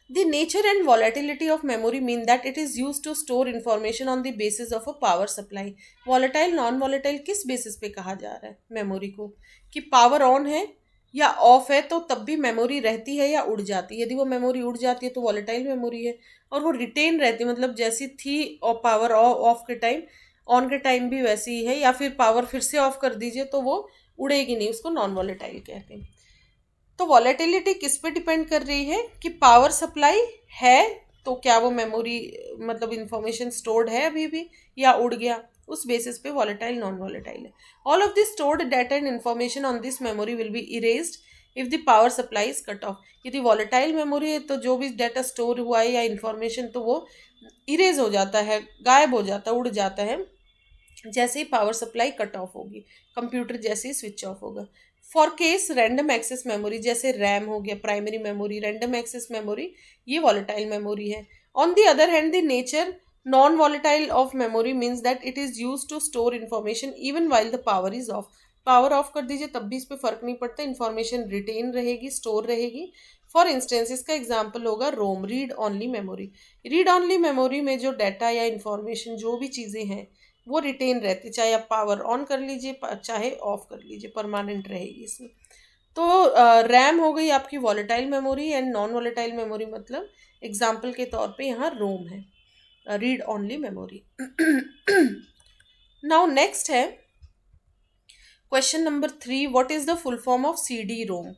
the nature and volatility of memory mean that it is used to store information on the basis of a power supply। volatile non volatile किस basis पे कहा जा रहा है memory को, कि पावर ऑन है या ऑफ है तो तब भी मेमोरी रहती है या उड़ जाती है। यदि वो मेमोरी उड़ जाती है तो वॉलेटाइल मेमोरी है, और वो रिटेन रहती है मतलब जैसी थी और पावर ऑफ के टाइम, ऑन के टाइम भी वैसी ही है, या फिर पावर फिर से ऑफ कर दीजिए तो वो उड़ेगी नहीं, उसको नॉन वॉलेटाइल कहते हैं। तो वॉलेटिलिटी किस पे डिपेंड कर रही है, कि पावर सप्लाई है तो क्या वो मेमोरी मतलब इंफॉर्मेशन स्टोर्ड है अभी भी या उड़ गया, उस बेसिस पे वॉलेटाइल नॉन वॉलेटाइल है। All of this stored data and information on this memory will be erased if the power supply is cut of. यदि वॉलेटाइल मेमोरी है तो जो भी डाटा स्टोर हुआ है या इंफॉर्मेशन तो वो इरेज हो जाता है, गायब हो जाता है, उड़ जाता है जैसे ही पावर सप्लाई कट ऑफ होगी, कंप्यूटर जैसे ही स्विच ऑफ होगा। For case random access memory जैसे रैम हो गया, primary memory, random access memory, ये वॉलेटाइल मेमोरी है। On the other hand the nature non volatile of memory means that it is use to store information even while the power is off. Power off कर दीजिए तब भी इस पर फर्क नहीं पड़ता, इन्फॉर्मेशन रिटेन रहेगी, स्टोर रहेगी। फॉर इंस्टेंस इसका एग्जाम्पल होगा ROM, read only memory. Read only memory में जो डाटा या इन्फॉर्मेशन जो भी चीज़ें हैं वो रिटेन रहती, चाहे आप पावर ऑन कर लीजिए चाहे ऑफ कर लीजिए, परमानेंट रहेगी इसमें। तो रैम हो गई आपकी volatile memory and non volatile memory, मतलब एग्जाम्पल के तौर पे यहाँ रोम है, read only memory. Now next है question number 3, what is the full form of C D ROM.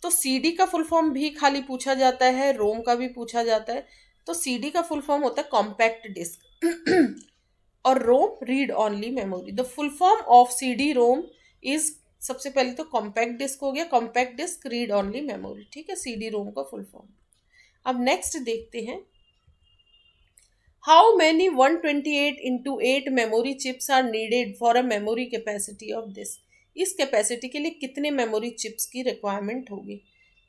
तो सी डी का फुल फॉर्म भी खाली पूछा जाता है, रोम का भी पूछा जाता है। तो सी डी का फुल फॉर्म होता है कॉम्पैक्ट डिस्क और ROM read only memory. The full form of C D ROM is, सबसे पहले तो कॉम्पैक्ट डिस्क हो गया, compact disc read only memory, ठीक है, सी डी रोम का फुल फॉर्म। अब नेक्स्ट देखते हैं, how many 128x8 memory chips are needed for a memory capacity of this. इस कैपेसिटी के लिए कितने मेमोरी चिप्स की रिक्वायरमेंट होगी।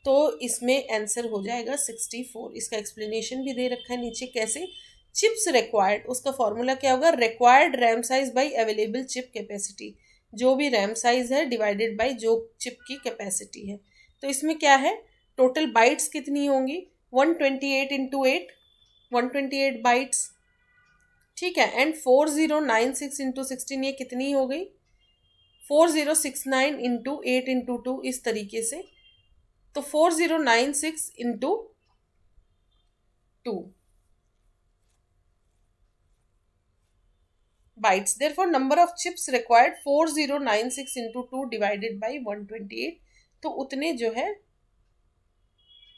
तो इसमें आंसर हो जाएगा 64। इसका एक्सप्लेनेशन भी दे रखा है नीचे कैसे। चिप्स रिक्वायर्ड, उसका फॉर्मूला क्या होगा, required RAM size by available chip capacity. जो भी रैम साइज है डिवाइडेड बाई जो चिप की कैपेसिटी है। तो इसमें क्या है, टोटल बाइट्स कितनी होंगी, 128x8, 128 बाइट्स, ठीक है। एंड 4096 × 16 ये कितनी हो गई, 4069 × 8 × 2 इस तरीके से। तो 4096 × 2 bytes. Therefore, number of chips required 4096 × 2 divided by 128। तो उतने जो है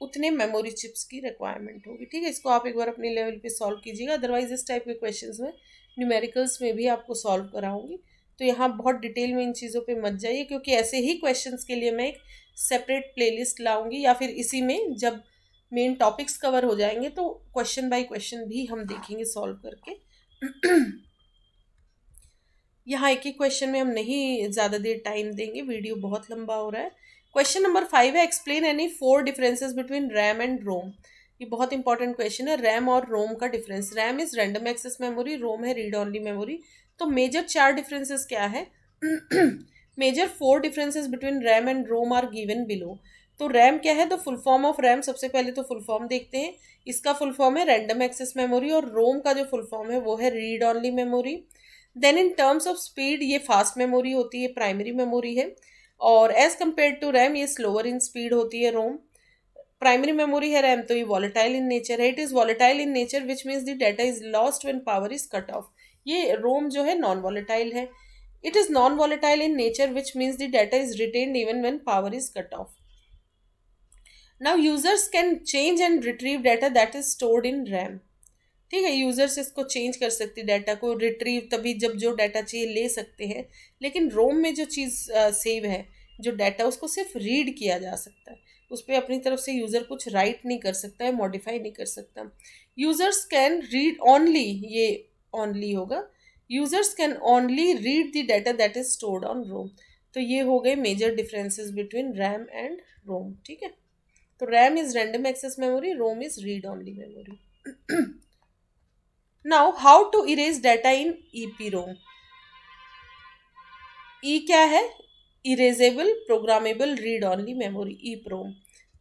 उतने मेमोरी चिप्स की रिक्वायरमेंट होगी, ठीक है। इसको आप एक बार अपने लेवल पे सॉल्व कीजिएगा, अदरवाइज इस टाइप के क्वेश्चंस में न्यूमेरिकल्स में भी आपको सॉल्व कराऊंगी। तो यहाँ बहुत डिटेल में इन चीज़ों पे मत जाइए, क्योंकि ऐसे ही क्वेश्चंस के लिए मैं एक सेपरेट प्लेलिस्ट लाऊंगी, या फिर इसी में जब मेन टॉपिक्स कवर हो जाएंगे तो क्वेश्चन बाय क्वेश्चन भी हम देखेंगे सॉल्व करके। यहाँ एक ही क्वेश्चन में हम नहीं ज़्यादा देर टाइम देंगे, वीडियो बहुत लंबा हो रहा है। क्वेश्चन नंबर 5 है, explain any 4 differences between RAM and ROM. ये बहुत इंपॉर्टेंट क्वेश्चन है, रैम और रोम का difference. RAM is random access memory, ROM है रीड ऑनली मेमोरी। तो मेजर 4 डिफरेंसेस क्या है। Major 4 differences between RAM and ROM are given below. तो रैम क्या है, the full form of RAM, सबसे पहले तो फुल फॉर्म देखते हैं। इसका फुल फॉर्म है रैंडम एक्सेस मेमोरी, और रोम का जो फुल फॉर्म है वो है read only memory. Then in terms of speed ये फास्ट मेमोरी होती है, प्राइमरी मेमोरी है, और एज कम्पेयर टू रैम ये स्लोअर इन स्पीड होती है रोम। प्राइमरी मेमोरी है रैम, तो ये वॉलेटाइल इन नेचर है। It is volatile in nature which means the data is lost when power is cut off. ये रोम जो है नॉन वॉलेटाइल है। It is non volatile in nature which means the data is retained even when power is cut of. Now users can change and retrieve data that is stored in RAM, ठीक है। Users इसको change कर सकते, data को retrieve तभी जब जो data चाहिए ले सकते हैं। लेकिन रोम में जो चीज़ सेव है, जो डाटा, उसको सिर्फ रीड किया जा सकता है, उस पर अपनी तरफ से यूज़र कुछ राइट नहीं कर सकता है, मॉडिफाई नहीं कर सकता। यूजर्स कैन रीड ऑनली, ये ऑनली होगा, users can only read the data that is stored on ROM. तो ये हो गए major differences between RAM and ROM, ठीक है। तो RAM is random access memory, ROM is read only memory. Now how to erase data in EPROM। E क्या है, erasable programmable read only memory, EPROM।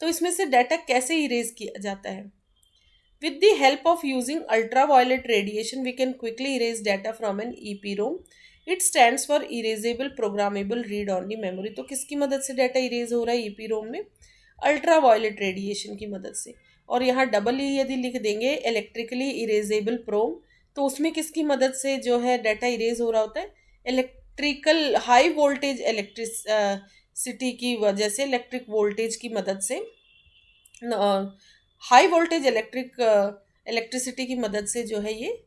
तो इसमें से डाटा कैसे erase किया जाता है। With the help of using ultraviolet radiation we can quickly erase data from an EPROM। It stands for erasable programmable read only memory. तो किसकी मदद से डाटा इरेज हो रहा है EPROM में, अल्ट्रा वायलेट रेडिएशन की मदद से। और यहाँ डबल ई यदि लिख देंगे इलेक्ट्रिकली इरेजेबल प्रोम, तो उसमें किसकी मदद से जो है डाटा इरेज हो रहा होता है, इलेक्ट्रिकल हाई वोल्टेज इलेक्ट्रिसिटी की वजह से, इलेक्ट्रिक वोल्टेज की मदद से, हाई वोल्टेज इलेक्ट्रिसिटी की मदद से जो है ये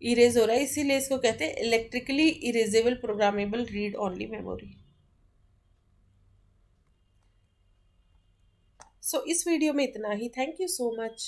इरेज हो रहा है। इसीलिए इसको कहते हैं electrically erasable programmable read only memory. So इस वीडियो में इतना ही। Thank you so much.